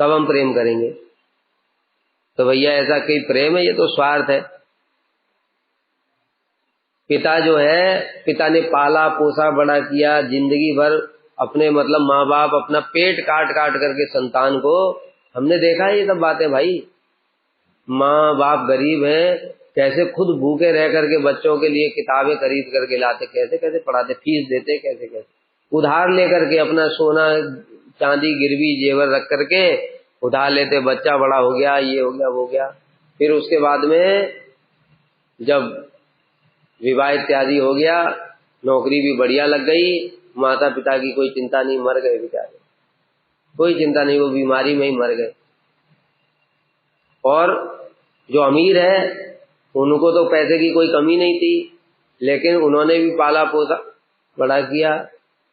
Speaker 1: तब हम प्रेम करेंगे। तो भैया ऐसा कोई प्रेम है? ये तो स्वार्थ है। पिता जो है, पिता ने पाला पोसा बड़ा किया, जिंदगी भर अपने मतलब माँ बाप अपना पेट काट काट करके संतान को, हमने देखा है ये सब बातें भाई। माँ बाप गरीब हैं, कैसे खुद भूखे रह करके बच्चों के लिए किताबें खरीद करके लाते, कैसे कैसे पढ़ाते, फीस देते, कैसे कैसे उधार लेकर के अपना सोना चांदी गिरवी जेवर रख करके उधार लेते, बच्चा बड़ा हो गया, ये हो गया वो हो गया। फिर उसके बाद में जब विवाह इत्यादि हो गया, नौकरी भी बढ़िया लग गई, माता पिता की कोई चिंता नहीं, मर गए बेचारे, कोई चिंता नहीं, वो बीमारी में ही मर गए। और जो अमीर है उनको तो पैसे की कोई कमी नहीं थी, लेकिन उन्होंने भी पाला पोसा बड़ा किया।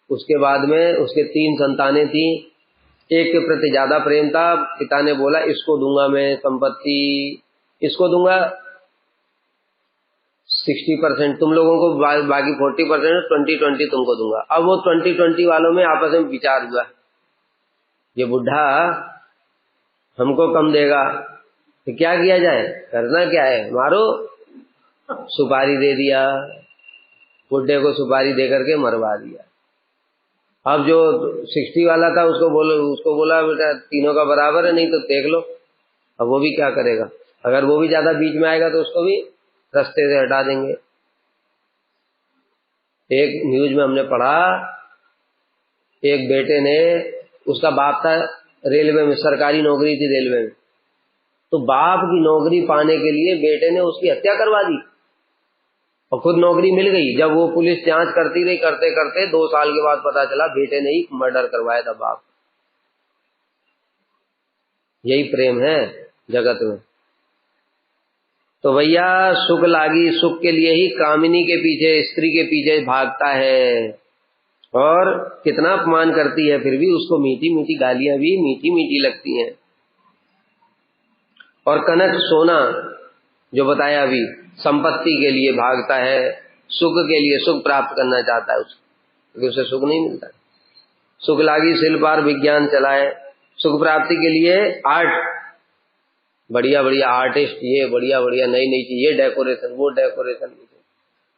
Speaker 1: उसके बाद में उसके 3 संतानें थी, एक के प्रति ज्यादा प्रेम था। पिता ने बोला इसको दूंगा मैं संपत्ति, इसको दूंगा 60% तुम लोगों को, बाकी 40%, 20-20 तुमको दूंगा। अब वो 20-20 वालों में आपस में विचार हुआ, ये बुढ़ा हमको कम देगा तो क्या किया जाए, करना क्या है, मारो। सुपारी दे दिया, बुढ़े को सुपारी दे करके मरवा दिया। अब जो 60 वाला था उसको बोला बेटा तीनों का बराबर है, नहीं तो देख लो। अब वो भी क्या करेगा, अगर वो भी ज्यादा बीच में आएगा तो उसको भी रास्ते से हटा देंगे। एक न्यूज में हमने पढ़ा, एक बेटे ने, उसका बाप था रेलवे में, सरकारी नौकरी थी रेलवे में, तो बाप की नौकरी पाने के लिए बेटे ने उसकी हत्या करवा दी और खुद नौकरी मिल गई। जब वो पुलिस जांच करती रही, करते करते 2 साल के बाद पता चला बेटे ने ही मर्डर करवाया था बाप। यही प्रेम है जगत में। तो भैया सुख लागी, सुख के लिए ही कामिनी के पीछे, स्त्री के पीछे भागता है और कितना अपमान करती है, फिर भी उसको मीठी मीठी गालियां भी मीठी मीठी लगती हैं। और कनक सोना जो बताया अभी, संपत्ति के लिए भागता है, सुख के लिए, सुख प्राप्त करना चाहता है उसको, क्योंकि उसे सुख नहीं मिलता। सुख लागी शिल्पार विज्ञान चलाए, सुख प्राप्ति के लिए आर्ट, बढ़िया बढ़िया आर्टिस्ट, ये बढ़िया बढ़िया नई नई चीज, ये डेकोरेशन वो डेकोरेशन,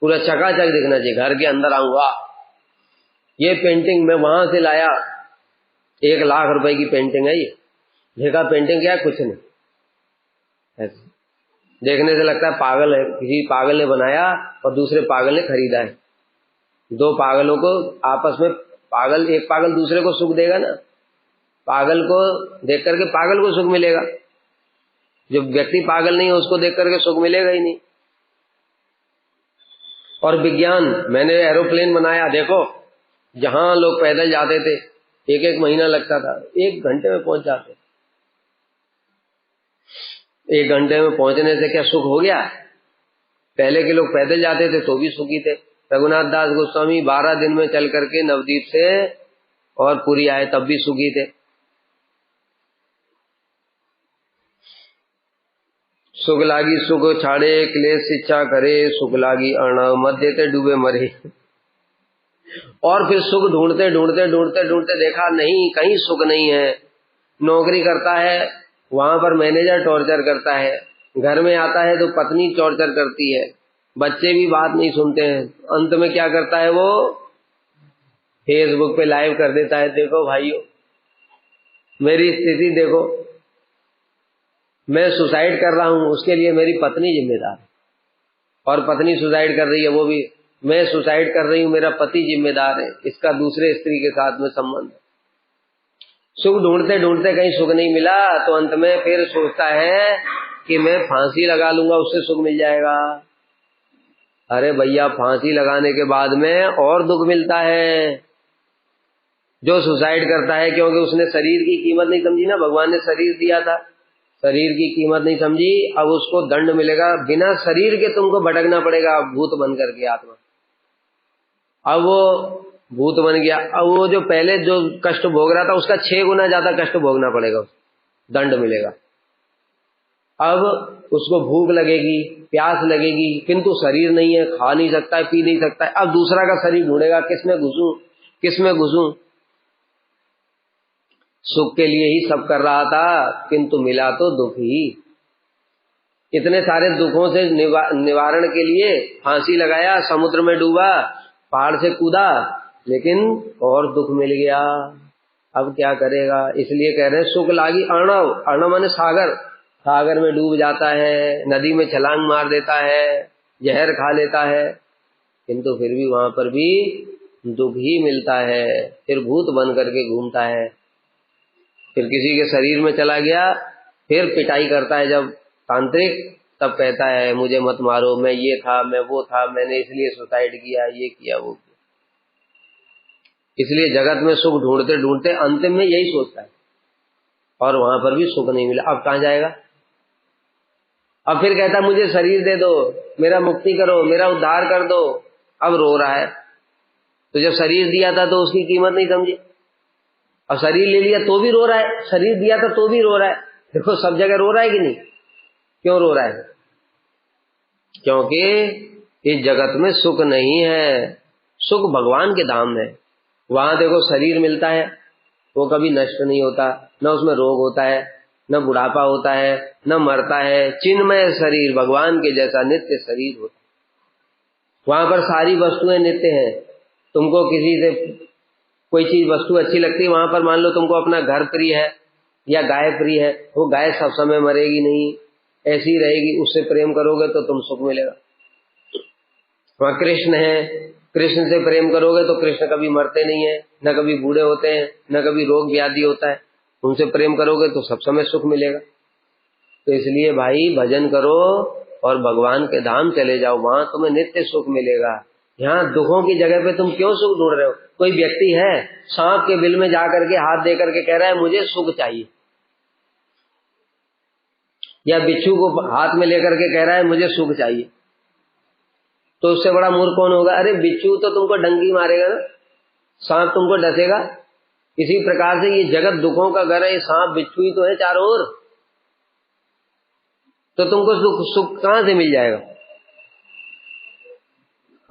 Speaker 1: पूरा चकाचक दिखना चाहिए। घर के अंदर आऊंगा, ये पेंटिंग मैं वहां से लाया, 1 लाख रुपए की पेंटिंग है ये। देखा पेंटिंग क्या है, कुछ नहीं, ऐसे देखने से लगता है पागल है, किसी पागल ने बनाया और दूसरे पागल ने खरीदा है। 2 पागलों को आपस में, पागल, एक पागल दूसरे को सुख देगा ना, पागल को देख करके पागल को सुख मिलेगा, जो व्यक्ति पागल नहीं है उसको देख करके सुख मिलेगा ही नहीं। और विज्ञान, मैंने एरोप्लेन बनाया, देखो जहां लोग पैदल जाते थे 1-1 महीना लगता था, 1 घंटे में पहुंच जाते। 1 घंटे में पहुंचने से क्या सुख हो गया? पहले के लोग पैदल जाते थे तो भी सुखी थे। रघुनाथ दास गोस्वामी 12 दिन में चल करके नवद्वीप से और पुरी आए, तब भी सुखी थे। सुख लागी सुख छाड़े, क्लेश शिक्षा करे, सुख लागी अर्णव मध्य ते डूबे मरे। और फिर सुख ढूंढते ढूंढते ढूंढते ढूंढते देखा नहीं, कहीं सुख नहीं है। नौकरी करता है, वहां पर मैनेजर टॉर्चर करता है, घर में आता है तो पत्नी टॉर्चर करती है, बच्चे भी बात नहीं सुनते हैं। अंत में क्या करता है वो, फेसबुक पे लाइव कर देता है, देखो भाइयों मेरी स्थिति देखो, मैं सुसाइड कर रहा हूं, उसके लिए मेरी पत्नी जिम्मेदार है। और पत्नी सुसाइड कर रही है, वो भी, मैं सुसाइड कर रही हूं, मेरा पति जिम्मेदार है, इसका दूसरे स्त्री के साथ में संबंध है। सुख ढूंढते ढूंढते कहीं सुख नहीं मिला तो अंत में फिर सोचता है कि मैं फांसी लगा लूंगा, उससे सुख मिल जाएगा। अरे भैया, फांसी लगाने के बाद में और दुख मिलता है। जो सुसाइड करता है, क्योंकि उसने शरीर की कीमत नहीं समझी ना, भगवान ने शरीर दिया था, शरीर की कीमत नहीं समझी, अब उसको दंड मिलेगा, बिना शरीर के तुमको भटकना पड़ेगा भूत बन करके आत्मा। अब वो भूत बन गया, अब वो जो पहले जो कष्ट भोग रहा था उसका 6 गुना ज्यादा कष्ट भोगना पड़ेगा, दंड मिलेगा। अब उसको भूख लगेगी, प्यास लगेगी, किंतु शरीर नहीं है, खा नहीं सकता है, पी नहीं सकता है। अब दूसरा का शरीर ढूंढेगा, किसमें घुसूं किसमें घुसूं। सुख के लिए ही सब कर रहा था, किंतु मिला तो दुख ही। इतने सारे दुखों से निवारण के लिए फांसी लगाया, समुद्र में डूबा, पहाड़ से कूदा, लेकिन और दुख मिल गया। अब क्या करेगा? इसलिए कह रहे हैं सुख लागी अर्णव, अर्णव माने सागर, सागर में डूब जाता है, नदी में छलांग मार देता है, जहर खा लेता है, किंतु फिर भी वहां पर भी दुख ही मिलता है। फिर भूत बन करके घूमता है, फिर किसी के शरीर में चला गया, फिर पिटाई करता है जब तांत्रिक, तब कहता है मुझे मत मारो, मैं ये था, मैं वो था, मैंने इसलिए सुसाइड किया, ये किया वो किया। इसलिए जगत में सुख ढूंढते ढूंढते अंतिम में यही सोचता है, और वहां पर भी सुख नहीं मिला। अब कहां जाएगा? अब फिर कहता मुझे शरीर दे दो, मेरा मुक्ति करो, मेरा उद्धार कर दो। अब रो रहा है, तो जब शरीर दिया था तो उसकी कीमत नहीं समझी, अब शरीर ले लिया तो भी रो रहा है, शरीर दिया था तो भी रो रहा है। देखो सब जगह रो रहा है कि नहीं? क्यों रो रहा है? क्योंकि इस जगत में सुख नहीं है, सुख भगवान के धाम में। वहां देखो शरीर मिलता है, वो कभी नष्ट नहीं होता, न उसमें रोग होता है, न बुढ़ापा होता है, न मरता है। चिन्मय शरीर, भगवान के जैसा नित्य शरीर होता है। वहां पर सारी वस्तुएं नित्य हैं। तुमको किसी से कोई चीज वस्तु अच्छी लगती है, वहां पर मान लो तुमको अपना घर प्रिय है या गाय प्रिय है, वो गाय सब समय मरेगी नहीं, ऐसी रहेगी, उससे प्रेम करोगे तो तुम सुख मिलेगा। वहां कृष्ण है, कृष्ण से प्रेम करोगे तो कृष्ण कभी मरते नहीं है, न कभी बूढ़े होते हैं, न कभी रोग व्याधि होता है, उनसे प्रेम करोगे तो सब समय सुख मिलेगा। तो इसलिए भाई भजन करो और भगवान के धाम चले जाओ, वहां तुम्हें नित्य सुख मिलेगा। यहाँ दुखों की जगह पे तुम क्यों सुख ढूंढ रहे हो? कोई व्यक्ति है सांप के बिल में जाकर के हाथ दे करके कह रहा है मुझे सुख चाहिए, या बिच्छू को हाथ में लेकर के कह रहा है मुझे सुख चाहिए, तो उससे बड़ा मूर्ख कौन होगा? अरे बिच्छू तो तुमको डंगी मारेगा ना, सांप तुमको डसेगा। इसी प्रकार से ये जगत दुखों का घर है, ये सांप बिच्छू ही तो है चारों ओर, तो तुमको सुख कहां से मिल जाएगा?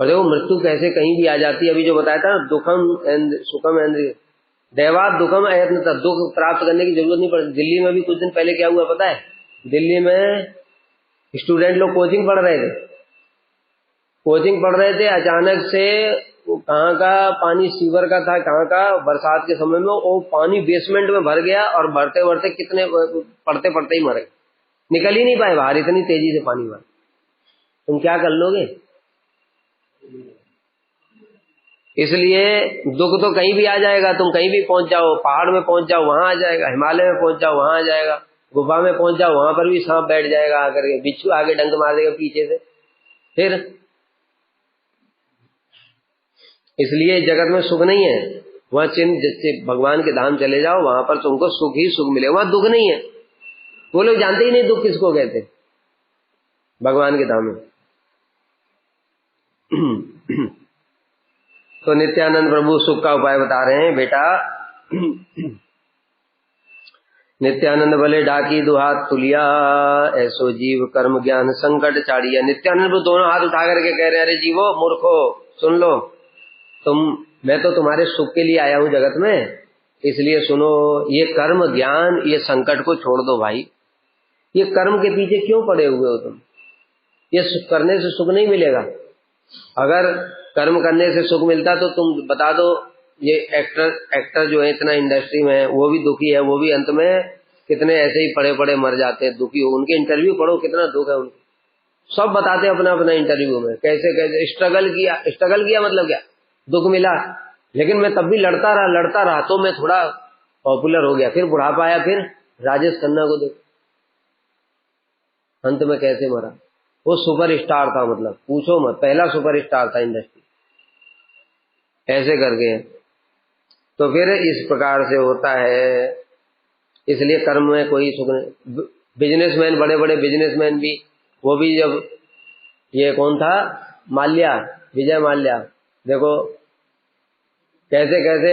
Speaker 1: और देखो मृत्यु कैसे कहीं भी आ जाती है। अभी जो बताया था दुखम सुखम इंद्रिय, दैवात दुखम अयत्न, दुख प्राप्त करने की जरूरत नहीं पड़ती। दिल्ली में भी कुछ दिन पहले क्या हुआ पता है? दिल्ली में स्टूडेंट लोग कोचिंग पढ़ रहे थे, अचानक से वो कहाँ का पानी सीवर का था, कहाँ का, बरसात के समय में वो पानी बेसमेंट में भर गया और भरते भरते कितने पढ़ते पढ़ते ही मर गए, निकल ही नहीं पाए बाहर, इतनी तेजी से पानी भर। तुम क्या कर लोगे? इसलिए दुख तो कहीं भी आ जाएगा, तुम कहीं भी पहुंच जाओ, पहाड़ में पहुंच जाओ वहां आ जाएगा, हिमालय में पहुंच जाओ वहां आ जाएगा, गुफा में पहुंच जाओ वहां पर भी सांप बैठ जाएगा आकर के, बिच्छू आगे डंक मार देगा पीछे से। फिर इसलिए जगत में सुख नहीं है। वहां जैसे भगवान के धाम चले जाओ, वहां पर तुमको सुख ही सुख मिलेगा, वहां दुख नहीं है। वो लोग जानते ही नहीं दुख किसको कहते, भगवान के धाम में। तो नित्यानंद प्रभु सुख का उपाय बता रहे हैं। बेटा नित्यानंद बोले डाकी दुहात तुलिया, ऐसो जीव कर्म ज्ञान संकट चाड़िया। नित्यानंद प्रभु दोनों हाथ उठा करके कह रहे हैं, अरे जीवो मूर्खो सुन लो, मैं तो तुम्हारे सुख के लिए आया हूं जगत में, इसलिए सुनो, ये कर्म ज्ञान ये संकट को छोड़ दो भाई। ये कर्म के पीछे क्यों पड़े हुए हो तुम? ये करने से सुख नहीं मिलेगा। अगर कर्म करने से सुख मिलता तो तुम बता दो, ये एक्टर जो है इतना इंडस्ट्री में है, वो भी दुखी है, वो भी अंत में कितने ऐसे ही पड़े पड़े मर जाते हैं दुखी हो। उनके इंटरव्यू पढ़ो, कितना दुख है उनको, सब बताते हैं अपना अपना इंटरव्यू में, कैसे कैसे स्ट्रगल किया मतलब क्या, दुख मिला, लेकिन मैं तब भी लड़ता रहा तो मैं थोड़ा पॉपुलर हो गया, फिर बुढ़ापा आया, फिर राजेश खन्ना को देखो अंत में कैसे मरा। वो सुपर स्टार था, मतलब पूछो मत, पहला सुपर स्टार था इंडस्ट्री, ऐसे करके। तो फिर इस प्रकार से होता है, इसलिए कर्म में कोई सुख नहीं। बिजनेसमैन, बड़े बड़े बिजनेसमैन भी, वो भी जब, ये कौन था, माल्या, विजय माल्या, देखो कैसे कैसे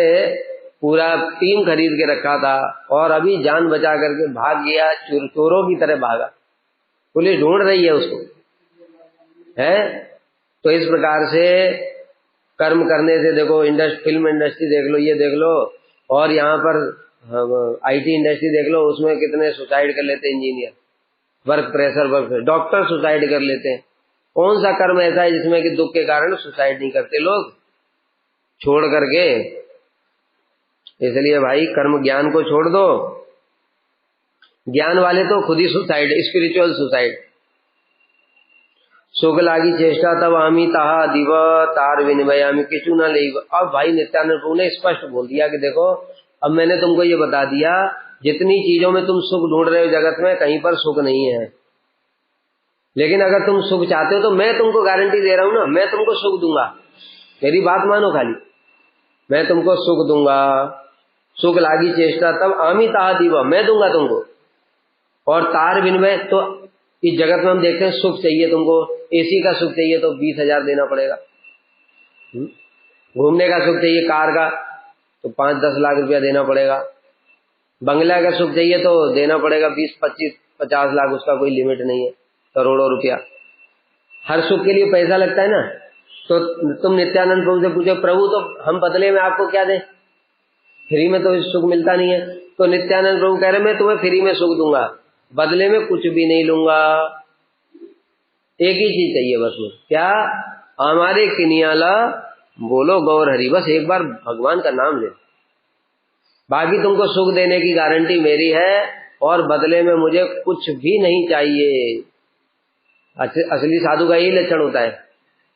Speaker 1: पूरा टीम खरीद के रखा था और अभी जान बचा करके भाग गया, चोरों की तरह भागा, पुलिस ढूंढ रही है उसको, है। तो इस प्रकार से कर्म करने से देखो, फिल्म इंडस्ट्री देख लो, ये देख लो, और यहाँ पर आईटी इंडस्ट्री देख लो, उसमें कितने सुसाइड कर लेते हैं engineer, work pressure, doctor suicide कर लेते हैं। कौन सा कर्म ऐसा है जिसमें कि दुख के कारण सुसाइड नहीं करते लोग छोड़ करके? इसलिए भाई कर्म ज्ञान को छोड़ दो। ज्ञान वाले तो खुद ही सुसाइड, स्पिरिचुअल सुसाइड। सुख लागी चेष्टा तब आमी ताहा दिव तार विनिमयामी किचु न ले। अब भाई नित्यानंद प्रभु ने स्पष्ट बोल दिया कि देखो, अब मैंने तुमको ये बता दिया, जितनी चीजों में तुम सुख ढूंढ रहे हो जगत में, कहीं पर सुख नहीं है। लेकिन अगर तुम सुख चाहते हो तो मैं तुमको गारंटी दे रहा हूं ना, मैं तुमको सुख दूंगा, मेरी बात मानो खाली, मैं तुमको सुख दूंगा। सुख लागी चेष्टा तब आमी ताहा दिव, मैं दूंगा तुमको। और तार विनिमय, तो इस जगत में हम देखते हैं सुख चाहिए तुमको, एसी का सुख चाहिए तो 20,000 देना पड़ेगा, घूमने का सुख चाहिए कार का तो 5-10 लाख रुपया देना पड़ेगा, बंगला का सुख चाहिए तो देना पड़ेगा 20-25-50 लाख, उसका कोई लिमिट नहीं है, करोड़ों रुपया। हर सुख के लिए पैसा लगता है ना। तो तुम नित्यानंद प्रभु से पूछो, प्रभु तो हम बदले में आपको क्या दें, फ्री में तो सुख मिलता नहीं है। तो नित्यानंद प्रभु कह रहे मैं तुम्हें फ्री में सुख दूंगा, बदले में कुछ भी नहीं लूंगा, एक ही चीज चाहिए बस में, क्या, हमारे किनियाला बोलो गौर हरि, बस एक बार भगवान का नाम ले, बाकी तुमको सुख देने की गारंटी मेरी है और बदले में मुझे कुछ भी नहीं चाहिए। असली साधु का यही लक्षण होता है,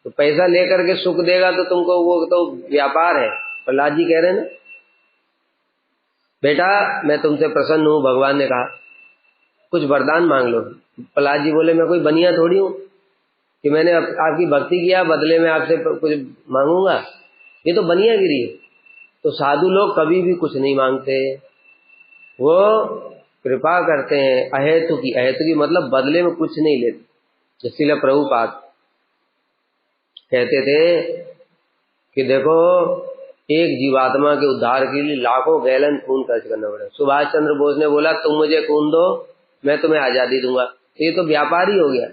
Speaker 1: तो पैसा लेकर के सुख देगा तो तुमको वो तो व्यापार है। प्रहलाद जी कह रहे हैं ना, बेटा मैं तुमसे प्रसन्न हूं, भगवान ने कहा कुछ वरदान मांग लो। प्रहलाद जी बोले मैं कोई बनिया थोड़ी हूं कि मैंने आपकी भक्ति किया बदले में आपसे कुछ मांगूंगा, ये तो बनियागिरी है। तो साधु लोग कभी भी कुछ नहीं मांगते, वो कृपा करते हैं अहेतु की मतलब बदले में कुछ नहीं लेते। इसलिए प्रभुपाद कहते थे कि देखो, एक जीवात्मा के उद्धार के लिए लाखों गैलन खून खर्च करना पड़ेगा। सुभाष चंद्र बोस ने बोला तुम मुझे खून दो मैं तुम्हें आजादी दूंगा, ये तो व्यापार ही हो गया।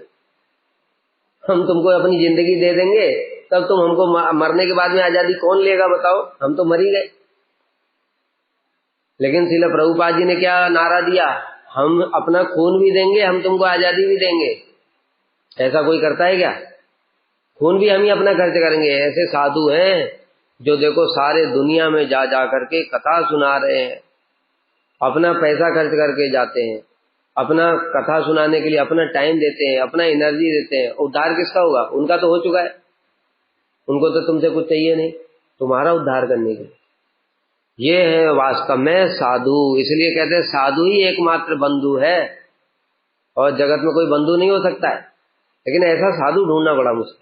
Speaker 1: हम तुमको अपनी जिंदगी दे देंगे, तब तुम हमको मरने के बाद में आजादी कौन लेगा बताओ, हम तो मर ही गए। लेकिन श्रील प्रभुपाद जी ने क्या नारा दिया, हम अपना खून भी देंगे, हम तुमको आजादी भी देंगे। ऐसा कोई करता है क्या? खून भी हम ही अपना खर्च करेंगे। ऐसे साधु हैं जो देखो सारे दुनिया में जा जा करके कथा सुना रहे हैं, अपना पैसा खर्च करके जाते हैं, अपना कथा सुनाने के लिए अपना टाइम देते हैं, अपना एनर्जी देते हैं। उद्धार किसका होगा? उनका तो हो चुका है, उनको तो तुमसे कुछ चाहिए नहीं, तुम्हारा उद्धार करने के लिए। ये है वास्तव में साधु। इसलिए कहते हैं साधु ही एकमात्र बंधु है, और जगत में कोई बंधु नहीं हो सकता है। लेकिन ऐसा साधु ढूंढना बड़ा मुश्किल।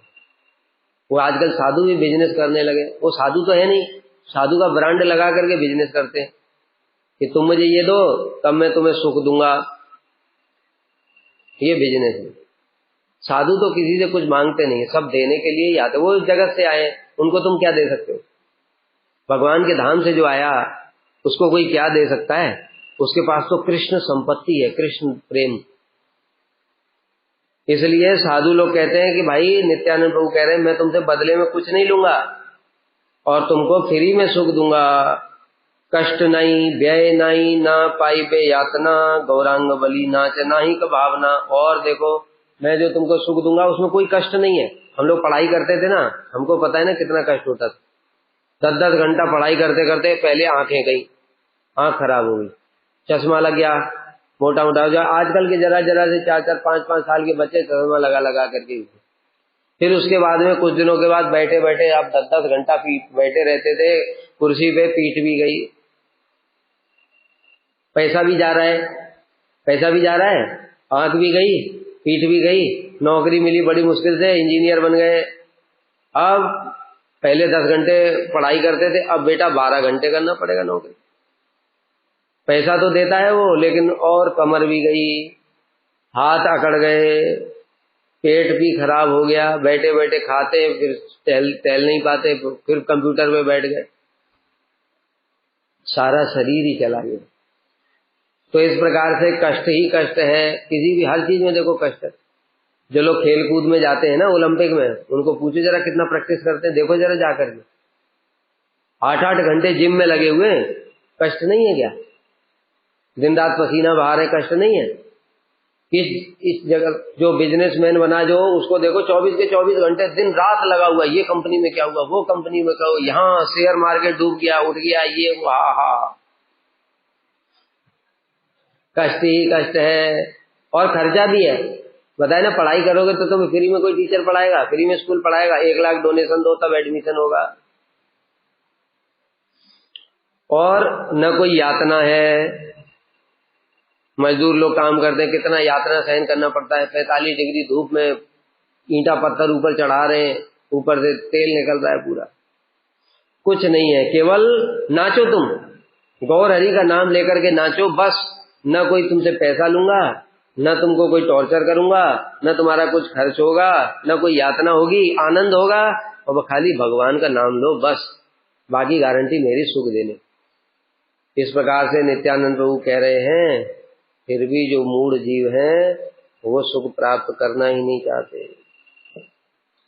Speaker 1: वो आजकल साधु भी बिजनेस करने लगे। वो साधु तो है नहीं, साधु का ब्रांड लगा करके बिजनेस करते हैं कि तुम मुझे ये दो तब मैं तुम्हें सुख दूंगा। ये बिजनेस है। साधु तो किसी से कुछ मांगते नहीं, सब देने के लिए ही आते। वो जगत से आए, उनको तुम क्या दे सकते हो? भगवान के धाम से जो आया उसको कोई क्या दे सकता है? उसके पास तो कृष्ण संपत्ति है, कृष्ण प्रेम। इसलिए साधु लोग कहते हैं कि भाई नित्यानंद प्रभु कह रहे हैं मैं तुमसे बदले में कुछ नहीं लूंगा और तुमको फ्री में सुख दूंगा। कष्ट नहीं, व्यय नहीं, ना पाई बे यातना, गौरांग बली नाच नाही का भावना। और देखो मैं जो तुमको सुख दूंगा उसमें कोई कष्ट नहीं है। हम लोग पढ़ाई करते थे ना, हमको पता है ना कितना कष्ट होता था। 10-10 घंटा पढ़ाई करते करते पहले आंखें गई, आंख खराब हो गई, चश्मा लग गया, मोटा मोटा हो गया। आजकल के जरा जरा से 4-4, 5-5 साल के बच्चे चश्मा लगा लगा करके, फिर उसके बाद में कुछ दिनों के बाद बैठे बैठे आप 10-10 घंटा बैठे रहते थे कुर्सी पे, पीठ भी गई, पैसा भी जा रहा है, पैसा भी जा रहा है, आंख भी गई, पीठ भी गई, नौकरी मिली बड़ी मुश्किल से, इंजीनियर बन गए। अब पहले 10 घंटे पढ़ाई करते थे, अब बेटा 12 घंटे करना पड़ेगा नौकरी। पैसा तो देता है वो, लेकिन और कमर भी गई, हाथ अकड़ गए, पेट भी खराब हो गया, बैठे बैठे खाते फिर टहल नहीं पाते, फिर कंप्यूटर पे बैठ गए, सारा शरीर ही चला गया। तो इस प्रकार से कष्ट ही कष्ट है, किसी भी हर चीज में देखो कष्ट है। जो लोग खेल कूद में जाते हैं ना ओलंपिक में, उनको पूछो जरा कितना प्रैक्टिस करते हैं, देखो जरा जाकर के 8-8 घंटे जिम में लगे हुए हैं। कष्ट नहीं है क्या? दिन रात पसीना बहा रहे, कष्ट नहीं है? इस जगह जो बिजनेसमैन बना जो, उसको देखो 24 के 24 घंटे दिन रात लगा हुआ, ये कंपनी में क्या हुआ, वो कंपनी में क्या हुआ, यहाँ शेयर मार्केट डूब गया, उठ गया, ये वो, हा। कष्ट ही कष्ट है और खर्चा भी है। बताए ना, पढ़ाई करोगे तो तुम्हें फ्री में कोई टीचर पढ़ाएगा, फ्री में स्कूल पढ़ाएगा? 1 लाख डोनेशन दो तब एडमिशन होगा। और न कोई यातना है। मजदूर लोग काम करते हैं, कितना यातना सहन करना पड़ता है। 45 डिग्री धूप में ईंटा पत्थर ऊपर चढ़ा रहे हैं, ऊपर से तेल निकल रहा है पूरा। कुछ नहीं है, केवल नाचो तुम, गौर हरि का नाम लेकर के नाचो बस। न कोई तुमसे पैसा लूंगा, न तुमको कोई टॉर्चर करूंगा, न तुम्हारा कुछ खर्च होगा, न कोई यातना होगी, आनंद होगा। और खाली भगवान का नाम लो बस, बाकी गारंटी मेरी सुख देने। इस प्रकार से नित्यानंद प्रभु कह रहे हैं, फिर भी जो मूढ़ जीव हैं वो सुख प्राप्त करना ही नहीं चाहते।